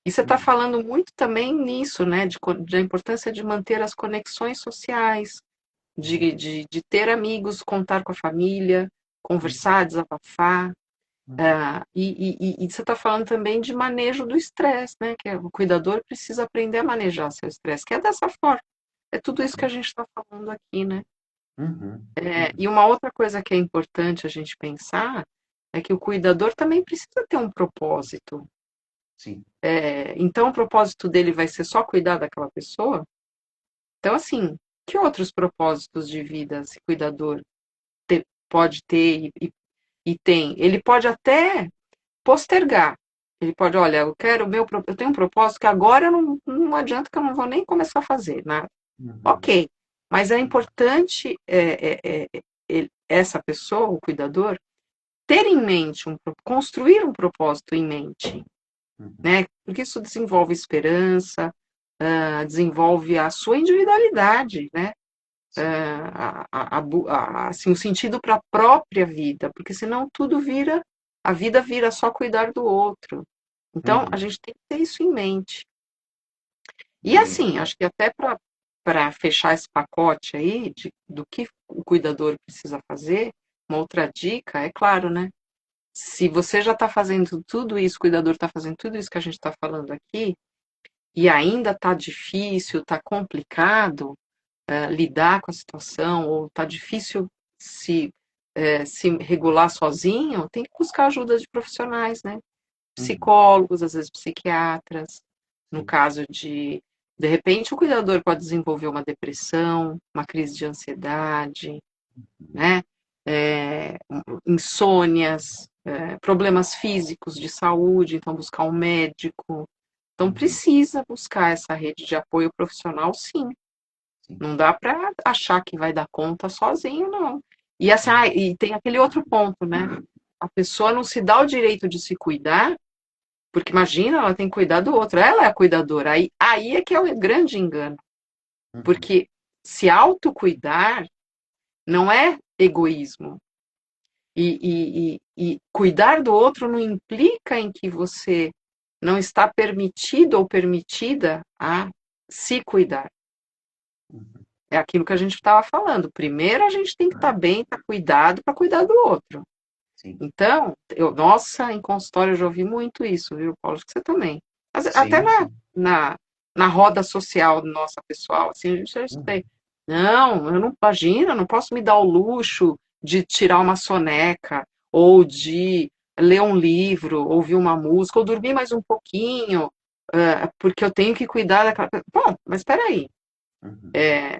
E você está falando muito também nisso, né? Da importância de manter as conexões sociais, de ter amigos, contar com a família, conversar, desabafar. E você está falando também de manejo do estresse, né? Que o cuidador precisa aprender a manejar seu estresse, que é dessa forma. É tudo isso que a gente está falando aqui, né? E uma outra coisa que é importante a gente pensar é que o cuidador também precisa ter um propósito. Sim. Então, o propósito dele vai ser só cuidar daquela pessoa? Então, assim, que outros propósitos de vida esse cuidador pode ter e tem? Ele pode até postergar. Ele pode, olha, eu tenho um propósito que agora não adianta que eu não vou nem começar a fazer nada. Ok, mas é importante essa pessoa, o cuidador, ter em mente, construir um propósito em mente, né? Porque isso desenvolve esperança, desenvolve a sua individualidade, né? Assim, o sentido para a própria vida, porque senão a vida vira só cuidar do outro. Então, a gente tem que ter isso em mente. E assim, acho que até para fechar esse pacote aí do que o cuidador precisa fazer, uma outra dica, é claro, né? Se você já está fazendo tudo isso, o cuidador está fazendo tudo isso que a gente está falando aqui, e ainda está difícil, está complicado lidar com a situação, ou está difícil se regular sozinho, tem que buscar ajuda de profissionais, né? Psicólogos, às vezes psiquiatras. No caso de repente, o cuidador pode desenvolver uma depressão, uma crise de ansiedade, né? Insônias, problemas físicos de saúde, então buscar um médico. Então precisa buscar essa rede de apoio profissional, sim. Não dá para achar que vai dar conta sozinho, não. E assim, e tem aquele outro ponto, né? A pessoa não se dá o direito de se cuidar, porque imagina, ela tem que cuidar do outro, ela é a cuidadora. Aí é que é o grande engano. Porque se autocuidar não é egoísmo. E cuidar do outro não implica em que você não está permitido ou permitida a se cuidar. É aquilo que a gente estava falando. Primeiro a gente tem que estar bem, estar cuidado para cuidar do outro. Sim. Então, nossa, em consultório eu já ouvi muito isso, viu, Paulo? Acho que você também. Até na roda social nossa pessoal, assim, a gente já escutei. Não, eu não imagino, não posso me dar o luxo de tirar uma soneca, ou de ler um livro, ouvir uma música, ou dormir mais um pouquinho, porque eu tenho que cuidar daquela. Bom, mas espera aí.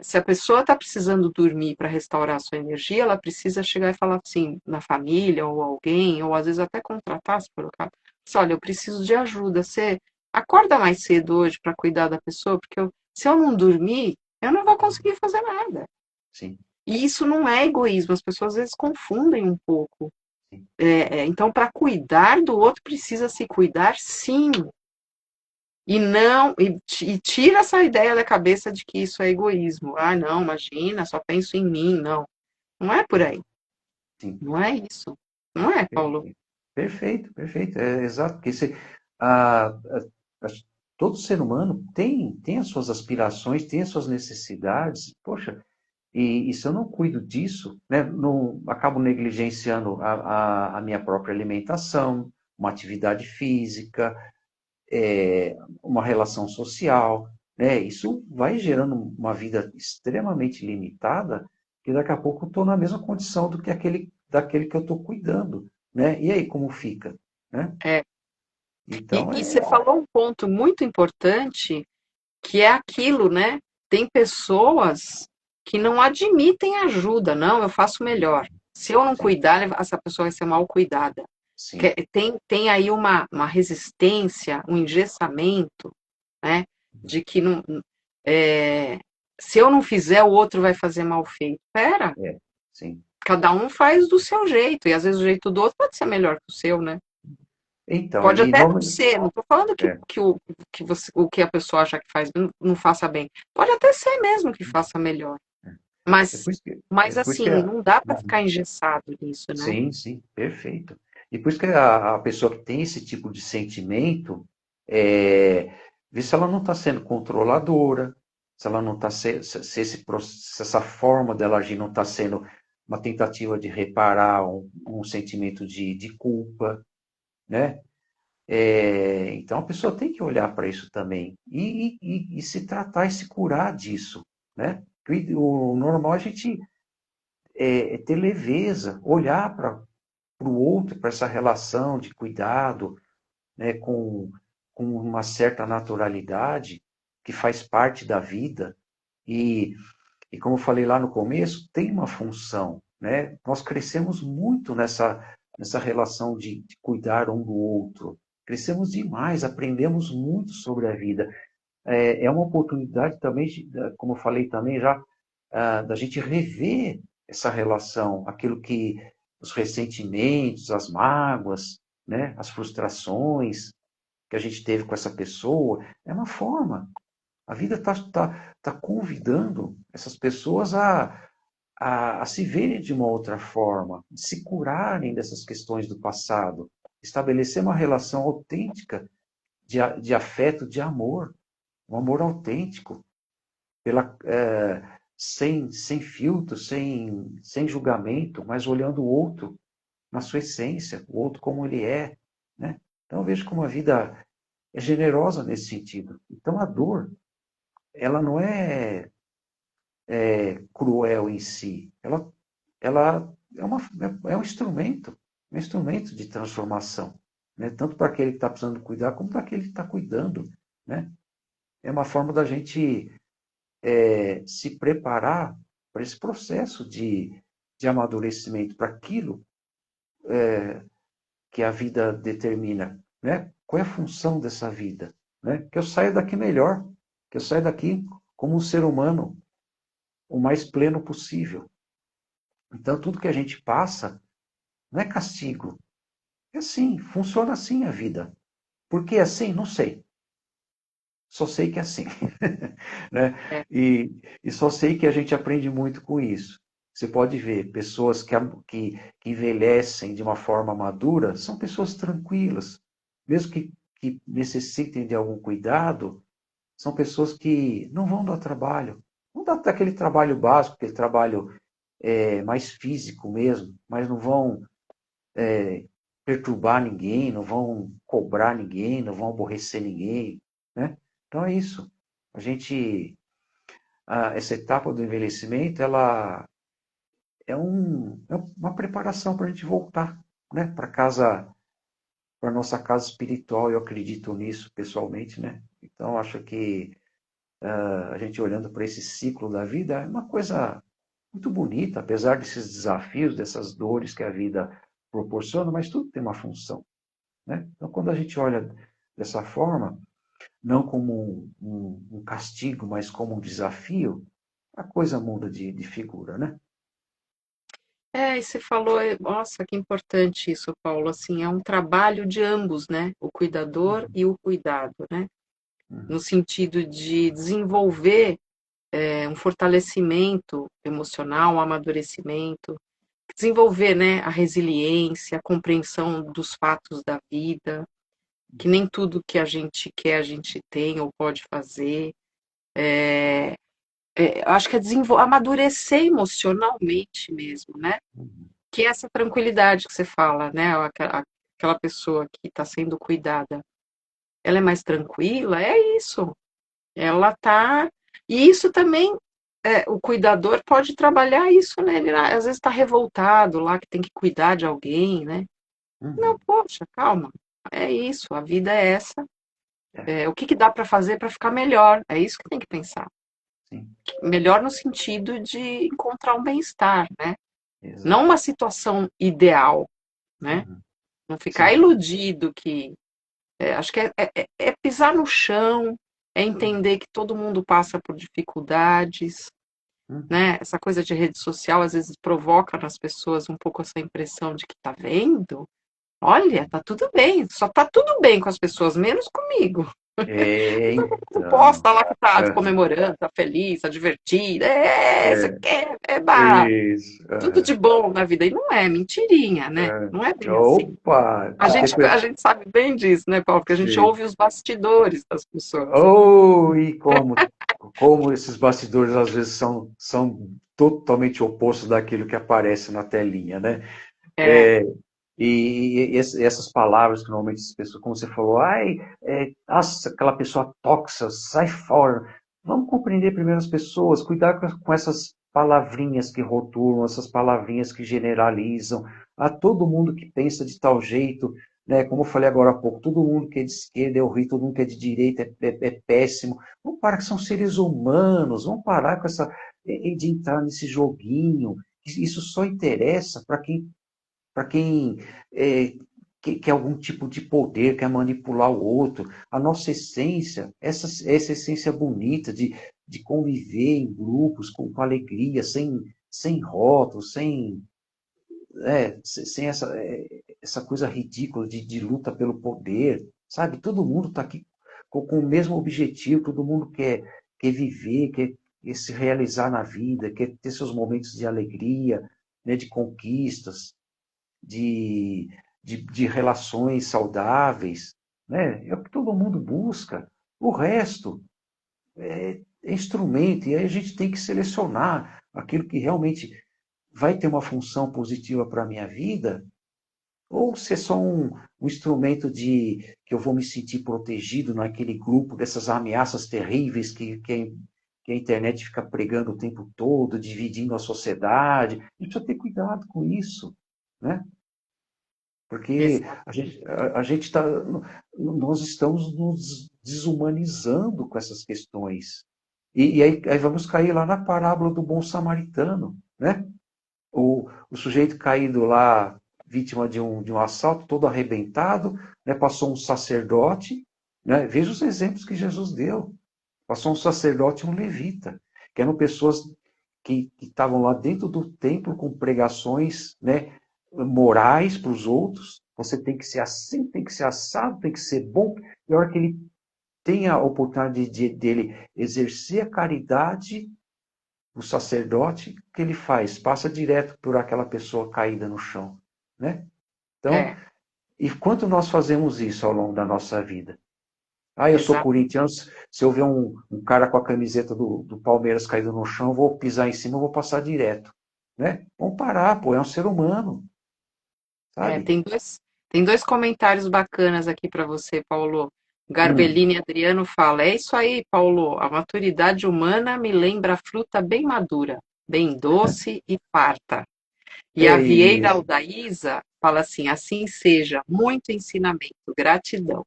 Se a pessoa está precisando dormir para restaurar a sua energia, ela precisa chegar e falar assim, na família, ou alguém, ou às vezes até contratar, se for o caso. Olha, eu preciso de ajuda. Você acorda mais cedo hoje para cuidar da pessoa, porque se eu não dormir, eu não vou conseguir fazer nada. Sim. E isso não é egoísmo, as pessoas às vezes confundem um pouco. Então, para cuidar do outro, precisa se cuidar, sim. E não, e tira essa ideia da cabeça de que isso é egoísmo. Ah, não, imagina, só penso em mim. Não, não é por aí. Sim. Não é isso. Não é, Paulo? Perfeito, perfeito. É exato, porque a, a- a- todo ser humano tem as suas aspirações, tem as suas necessidades. Poxa, e se eu não cuido disso, né, não, acabo negligenciando a minha própria alimentação, uma atividade física, uma relação social, né? Isso vai gerando uma vida extremamente limitada, que daqui a pouco eu estou na mesma condição do que daquele que eu estou cuidando, né? E aí, como fica, né? É. Então, E você falou um ponto muito importante, que é aquilo, né? Tem pessoas que não admitem ajuda, não, eu faço melhor. Se eu não sim, cuidar, essa pessoa vai ser mal cuidada. sim, Tem aí uma resistência, um engessamento, né? De que não, é, se eu não fizer, o outro vai fazer mal feito. Pera, é, sim. cada um faz do seu jeito, e às vezes o jeito do outro pode ser melhor que o seu, né? Então, Pode e até não normalmente, ser, não estou falando é, o que a pessoa acha que faz não faça bem. Pode até ser mesmo que faça melhor. é Mas, por isso que, mas assim, não dá para Uhum. ficar engessado nisso, né? Sim, sim, perfeito. E por isso que a pessoa que tem esse tipo de sentimento, vê se ela não está sendo controladora, se ela não está se se essa forma dela agir não está sendo uma tentativa de reparar um sentimento de culpa, né? Então a pessoa tem que olhar para isso também e se tratar e se curar disso, né? O normal é a gente ter leveza, olhar para o outro, para essa relação de cuidado, né, com uma certa naturalidade que faz parte da vida. E, e como eu falei lá no começo, tem uma função. Né? Nós crescemos muito nessa relação de cuidar um do outro. Crescemos demais, aprendemos muito sobre a vida. É uma oportunidade também, como eu falei também já, da gente rever essa relação, aquilo que os ressentimentos, as mágoas, né, as frustrações que a gente teve com essa pessoa, é uma forma. A vida tá convidando essas pessoas a se verem de uma outra forma, se curarem dessas questões do passado, estabelecer uma relação autêntica de afeto, de amor, um amor autêntico, sem filtro, sem julgamento, mas olhando o outro na sua essência, o outro como ele é. Né? Então eu vejo como a vida é generosa nesse sentido. Então a dor, ela não cruel em si, ela é um instrumento de transformação, né? Tanto para aquele que está precisando cuidar, como para aquele que está cuidando. Né? É uma forma da gente se preparar para esse processo de amadurecimento, para aquilo que a vida determina. Né? Qual é a função dessa vida? Né? Que eu saia daqui melhor, que eu saia daqui como um ser humano o mais pleno possível. Então, tudo que a gente passa não é castigo. É assim, funciona assim a vida. Por que assim? Não sei. Só sei que é assim. Né? É, E só sei que a gente aprende muito com isso. Você pode ver, pessoas que envelhecem de uma forma madura são pessoas tranquilas. Mesmo que necessitem de algum cuidado, são pessoas que não vão dar trabalho. Não dá aquele trabalho básico, aquele trabalho mais físico mesmo, mas não vão perturbar ninguém, não vão cobrar ninguém, não vão aborrecer ninguém. Né? Então é isso. A gente essa etapa do envelhecimento, ela é uma preparação para a gente voltar, né, para casa, para nossa casa espiritual. Eu acredito nisso pessoalmente, né? Então acho que a gente olhando para esse ciclo da vida é uma coisa muito bonita, apesar desses desafios, dessas dores que a vida proporciona, mas tudo tem uma função, né? Então quando a gente olha dessa forma, não como um castigo, mas como um desafio, a coisa muda de figura, né? e você falou, nossa, que importante isso, Paulo. Assim, é um trabalho de ambos, né? O cuidador e o cuidado, né? No Uhum. sentido de desenvolver um fortalecimento emocional, um amadurecimento. desenvolver, né, a resiliência, a compreensão dos fatos da vida, que nem tudo que a gente quer a gente tem ou pode fazer. Acho que é amadurecer emocionalmente mesmo, né? uhum, Que é essa tranquilidade que você fala, né? Aquela pessoa que está sendo cuidada, ela é mais tranquila, é isso. Ela tá. E isso também, o cuidador pode trabalhar isso, né? Ele às vezes está revoltado lá, que tem que cuidar de alguém, né? Não, uhum. poxa, calma. É isso, a vida é essa. É, O que que dá para fazer para ficar melhor? É isso que tem que pensar. sim, Melhor no sentido de encontrar um bem-estar, né? Não exato. uma situação ideal, né? Uhum, Não ficar sim. iludido que. Acho que é pisar no chão, é Uhum, entender que todo mundo passa por dificuldades, uhum. né? Essa coisa de rede social às vezes provoca nas pessoas um pouco essa impressão de que tá vendo? Olha, tá tudo bem, só tá tudo bem com as pessoas, menos comigo. É, Todo mundo então. posta lá que tá Aham, comemorando, tá feliz, tá divertido, isso é, aqui isso. tudo de Aham, bom na vida. E não é mentirinha, né? aham. Não é bem assim. Opa! A gente, a gente sabe bem disso, né, Paulo? Porque a gente Sim. ouve os bastidores das pessoas. Oh, e como esses bastidores às vezes são totalmente opostos daquilo que aparece na telinha, né? É, Essas palavras que normalmente as pessoas, como você falou, ai, nossa, aquela pessoa tóxica, sai fora. Vamos compreender primeiro as pessoas, cuidar com essas palavrinhas que rotulam, essas palavrinhas que generalizam. A todo mundo que pensa de tal jeito, né? Como eu falei agora há pouco, todo mundo que é de esquerda é horrível, todo mundo que é de direita é péssimo. Vamos parar que são seres humanos, vamos parar com essa de entrar nesse joguinho. Isso só interessa para quem quer algum tipo de poder, quer manipular o outro. A nossa essência, essa essência bonita de conviver em grupos com alegria, sem rótulos, sem essa coisa ridícula de luta pelo poder, sabe? Todo mundo está aqui com o mesmo objetivo, todo mundo quer viver, quer se realizar na vida, quer ter seus momentos de alegria, né, de conquistas, de, de relações saudáveis, né? É o que todo mundo busca. O resto é instrumento, e aí a gente tem que selecionar aquilo que realmente vai ter uma função positiva para a minha vida, ou se é só um instrumento de que eu vou me sentir protegido naquele grupo dessas ameaças terríveis que a internet fica pregando o tempo todo, dividindo a sociedade. A gente precisa ter cuidado com isso, né? Porque exato. a gente tá, nós estamos nos desumanizando com essas questões. E aí vamos cair lá na parábola do bom samaritano, né? O sujeito caído lá, vítima de um assalto, todo arrebentado, né? Passou um sacerdote, né? Veja os exemplos que Jesus deu. Passou um sacerdote e um levita, que eram pessoas que estavam lá dentro do templo com pregações, né, morais para os outros. Você tem que ser assim, tem que ser assado, tem que ser bom. E a hora que ele tem a oportunidade dele exercer a caridade, o sacerdote, o que ele faz? Passa direto por aquela pessoa caída no chão, né? Então, É, e quanto nós fazemos isso ao longo da nossa vida? Ah, eu sou exato. corintiano, se eu ver um cara com a camiseta do Palmeiras caído no chão, eu vou pisar em cima, eu vou passar direto. Né? Vamos parar, pô, é um ser humano, É, sabe? tem dois comentários bacanas aqui para você, Paulo. Hum, Garbellini Adriano fala: é isso aí, Paulo. A maturidade humana me lembra a fruta bem madura, bem doce e farta. E a é Vieira isso. Aldaísa fala assim: assim seja, muito ensinamento, gratidão.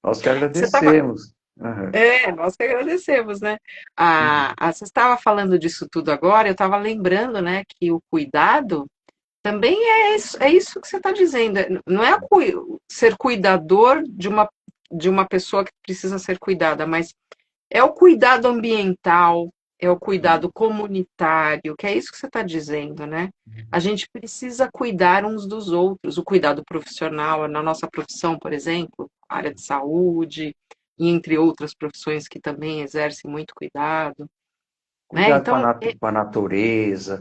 Nós que Você estava. agradecemos. Aham, Nós que agradecemos, né? uhum, Você estava falando disso tudo agora, eu estava lembrando, né, que o cuidado também é isso que você está dizendo. Não é ser cuidador de uma pessoa que precisa ser cuidada, mas é o cuidado ambiental, é o cuidado uhum, comunitário, que é isso que você está dizendo, né? A uhum. gente precisa cuidar uns dos outros, o cuidado profissional, na nossa profissão, por exemplo, área de saúde, e entre outras profissões que também exercem muito cuidado. né? Cuidado Então, com a natureza.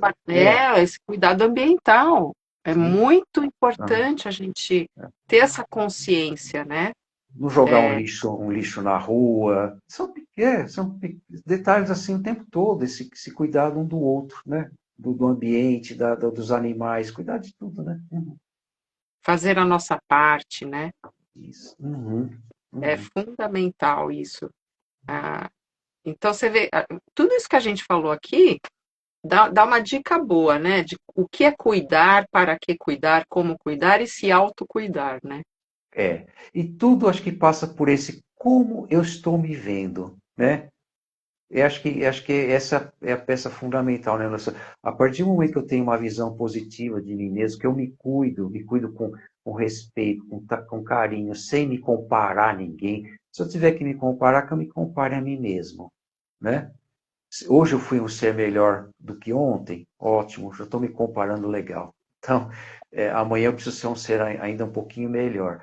esse cuidado ambiental é Sim. muito Aham. importante a gente ter essa consciência, né? Não jogar É, um lixo na rua. São detalhes assim o tempo todo, esse cuidado um do outro, né? Do ambiente, dos animais, cuidar de tudo, né? Uhum. fazer a nossa parte, né? Isso. Uhum. É Uhum. fundamental isso. Ah, então, você vê, tudo isso que a gente falou aqui dá uma dica boa, né? De o que é cuidar, para que cuidar, como cuidar e se autocuidar, né? É. E tudo acho que passa por esse como eu estou me vendo, né? Acho que essa é a peça fundamental, né? A partir do momento que eu tenho uma visão positiva de mim mesmo, que eu me cuido com respeito, com carinho, sem me comparar a ninguém. Se eu tiver que me comparar, que eu me compare a mim mesmo, né? Hoje eu fui um ser melhor do que ontem, ótimo, já estou me comparando legal. Então, amanhã eu preciso ser um ser ainda um pouquinho melhor.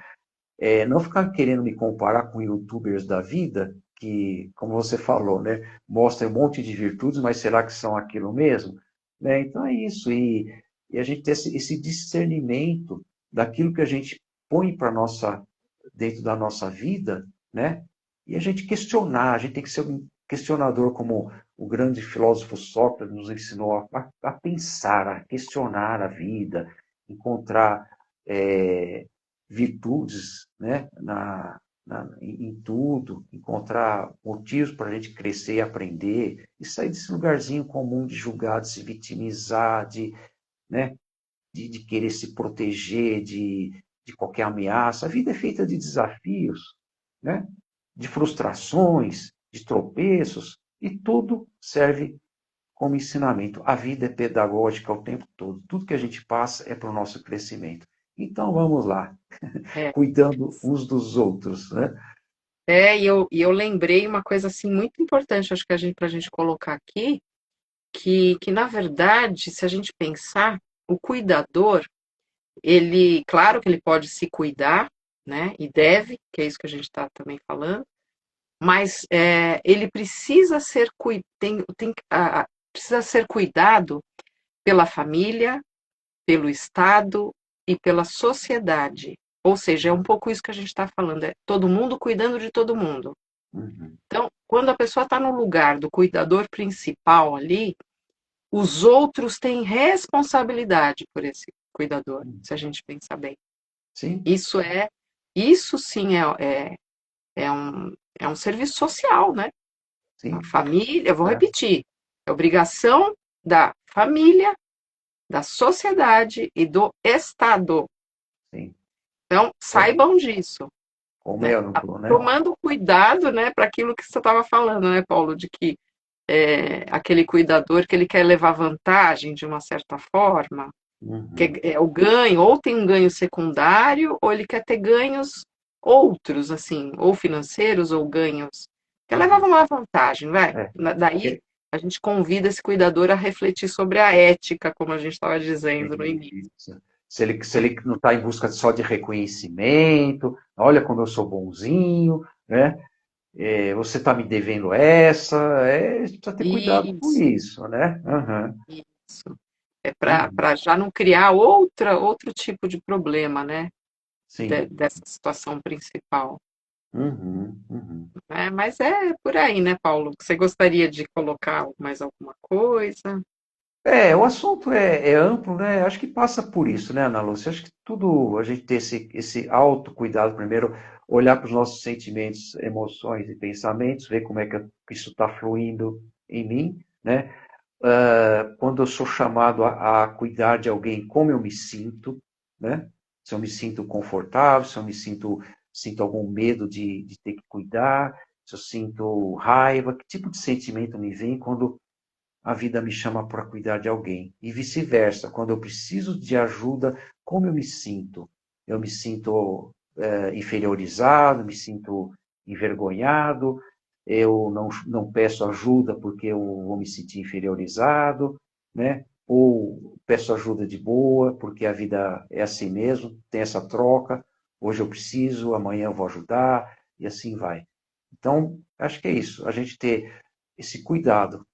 Não ficar querendo me comparar com youtubers da vida, que, como você falou, né, mostra um monte de virtudes, mas será que são aquilo mesmo? Né? Então é isso, e a gente ter esse discernimento daquilo que a gente põe para nossa dentro da nossa vida, né? E a gente questionar, a gente tem que ser um questionador, como o grande filósofo Sócrates nos ensinou a pensar, a questionar a vida, encontrar virtudes, né, em tudo, encontrar motivos para a gente crescer e aprender, e sair desse lugarzinho comum de julgar, de se vitimizar, né, de querer se proteger de qualquer ameaça. A vida é feita de desafios, né, de frustrações, de tropeços, e tudo serve como ensinamento. A vida é pedagógica o tempo todo. Tudo que a gente passa é para o nosso crescimento. Então vamos lá, É, cuidando uns dos outros, né? e eu lembrei uma coisa assim muito importante, acho que para a gente colocar aqui, que na verdade, se a gente pensar, o cuidador, ele, claro que ele pode se cuidar, né? E deve, que é isso que a gente está também falando, mas ele precisa ser, precisa ser cuidado pela família, pelo Estado e pela sociedade. Ou seja, é um pouco isso que a gente está falando, é todo mundo cuidando de todo mundo. Uhum. Então, quando a pessoa está no lugar do cuidador principal ali, os outros têm responsabilidade por esse cuidador, se a gente pensar bem. Sim, Isso é, isso sim é um serviço social, né? A sim, família, eu vou é, repetir, é obrigação da família, da sociedade e do Estado. sim. Então, Como, saibam disso, como né? é amplo, né? Tomando cuidado, né, para aquilo que você estava falando, né, Paulo, de que aquele cuidador que ele quer levar vantagem de uma certa forma, Uhum. que é o ganho, ou tem um ganho secundário, ou ele quer ter ganhos outros, assim, ou financeiros, ou ganhos, que Uhum. levava uma vantagem, vai. É, Daí que- a gente convida esse cuidador a refletir sobre a ética, como a gente estava dizendo no início. isso. Se ele não está em busca só de reconhecimento, olha como eu sou bonzinho, né? Você está me devendo essa, precisa ter cuidado com Isso, isso, né? Uhum. isso. É Uhum. para já não criar outro tipo de problema, né? Sim. Dessa situação principal. Uhum. Uhum. Né? Mas é por aí, né, Paulo? Você gostaria de colocar mais alguma coisa? O assunto é amplo, né? Acho que passa por isso, né, Ana Lúcia? Acho que tudo a gente ter esse autocuidado primeiro, olhar para os nossos sentimentos, emoções e pensamentos, ver como é que isso está fluindo em mim, né? Quando eu sou chamado a cuidar de alguém, como eu me sinto, né? Se eu me sinto confortável, se eu sinto algum medo de ter que cuidar, se eu sinto raiva, que tipo de sentimento me vem quando a vida me chama para cuidar de alguém. E vice-versa, quando eu preciso de ajuda, como eu me sinto? Eu me sinto inferiorizado, me sinto envergonhado, eu não peço ajuda porque eu vou me sentir inferiorizado, né? Ou peço ajuda de boa, porque a vida é assim mesmo, tem essa troca. Hoje eu preciso, amanhã eu vou ajudar, e assim vai. Então, acho que é isso, a gente ter esse cuidado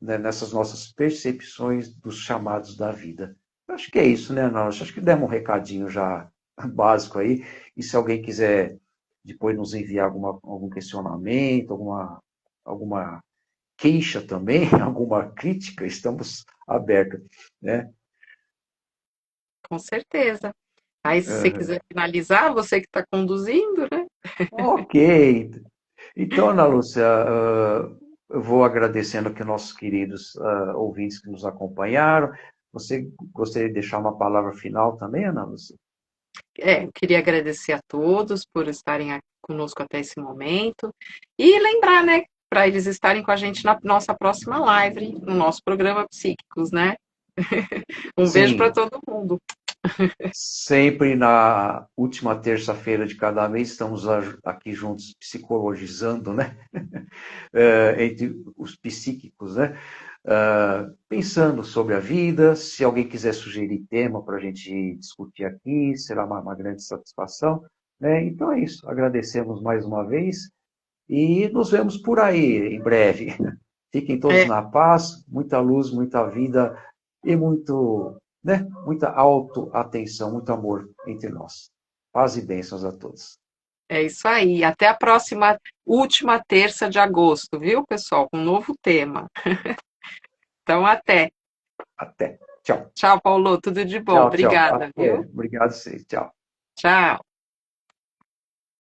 nessas nossas percepções dos chamados da vida. Eu acho que é isso, né, nós? Acho que demos um recadinho já básico aí. E se alguém quiser depois nos enviar algum questionamento, alguma queixa também, alguma crítica, estamos abertos, né? Com certeza. Aí, se você quiser finalizar, você que está conduzindo, né? Ok. Então, Ana Lúcia, eu vou agradecendo aqui nossos queridos ouvintes que nos acompanharam. Você gostaria de deixar uma palavra final também, Ana Lúcia? Eu queria agradecer a todos por estarem conosco até esse momento e lembrar, né, para eles estarem com a gente na nossa próxima live, no nosso programa Psíquicos, né? Um beijo para Sim, todo mundo. sempre na última terça-feira de cada mês estamos aqui juntos psicologizando, né? Entre os psíquicos, né? Pensando sobre a vida. Se alguém quiser sugerir tema para a gente discutir aqui, será uma grande satisfação, né? Então é isso. Agradecemos mais uma vez e nos vemos por aí em breve. Fiquem todos É, na paz, muita luz, muita vida e muita autoatenção, muito amor entre nós. Paz e bênçãos a todos. é isso aí. Até a próxima, última terça de agosto, viu, pessoal? Com um novo tema. Então, até. Até. Tchau. Tchau, Paulo. Tudo de bom. Tchau, tchau. Obrigada, Até. viu? Obrigado, sim. Tchau. Tchau.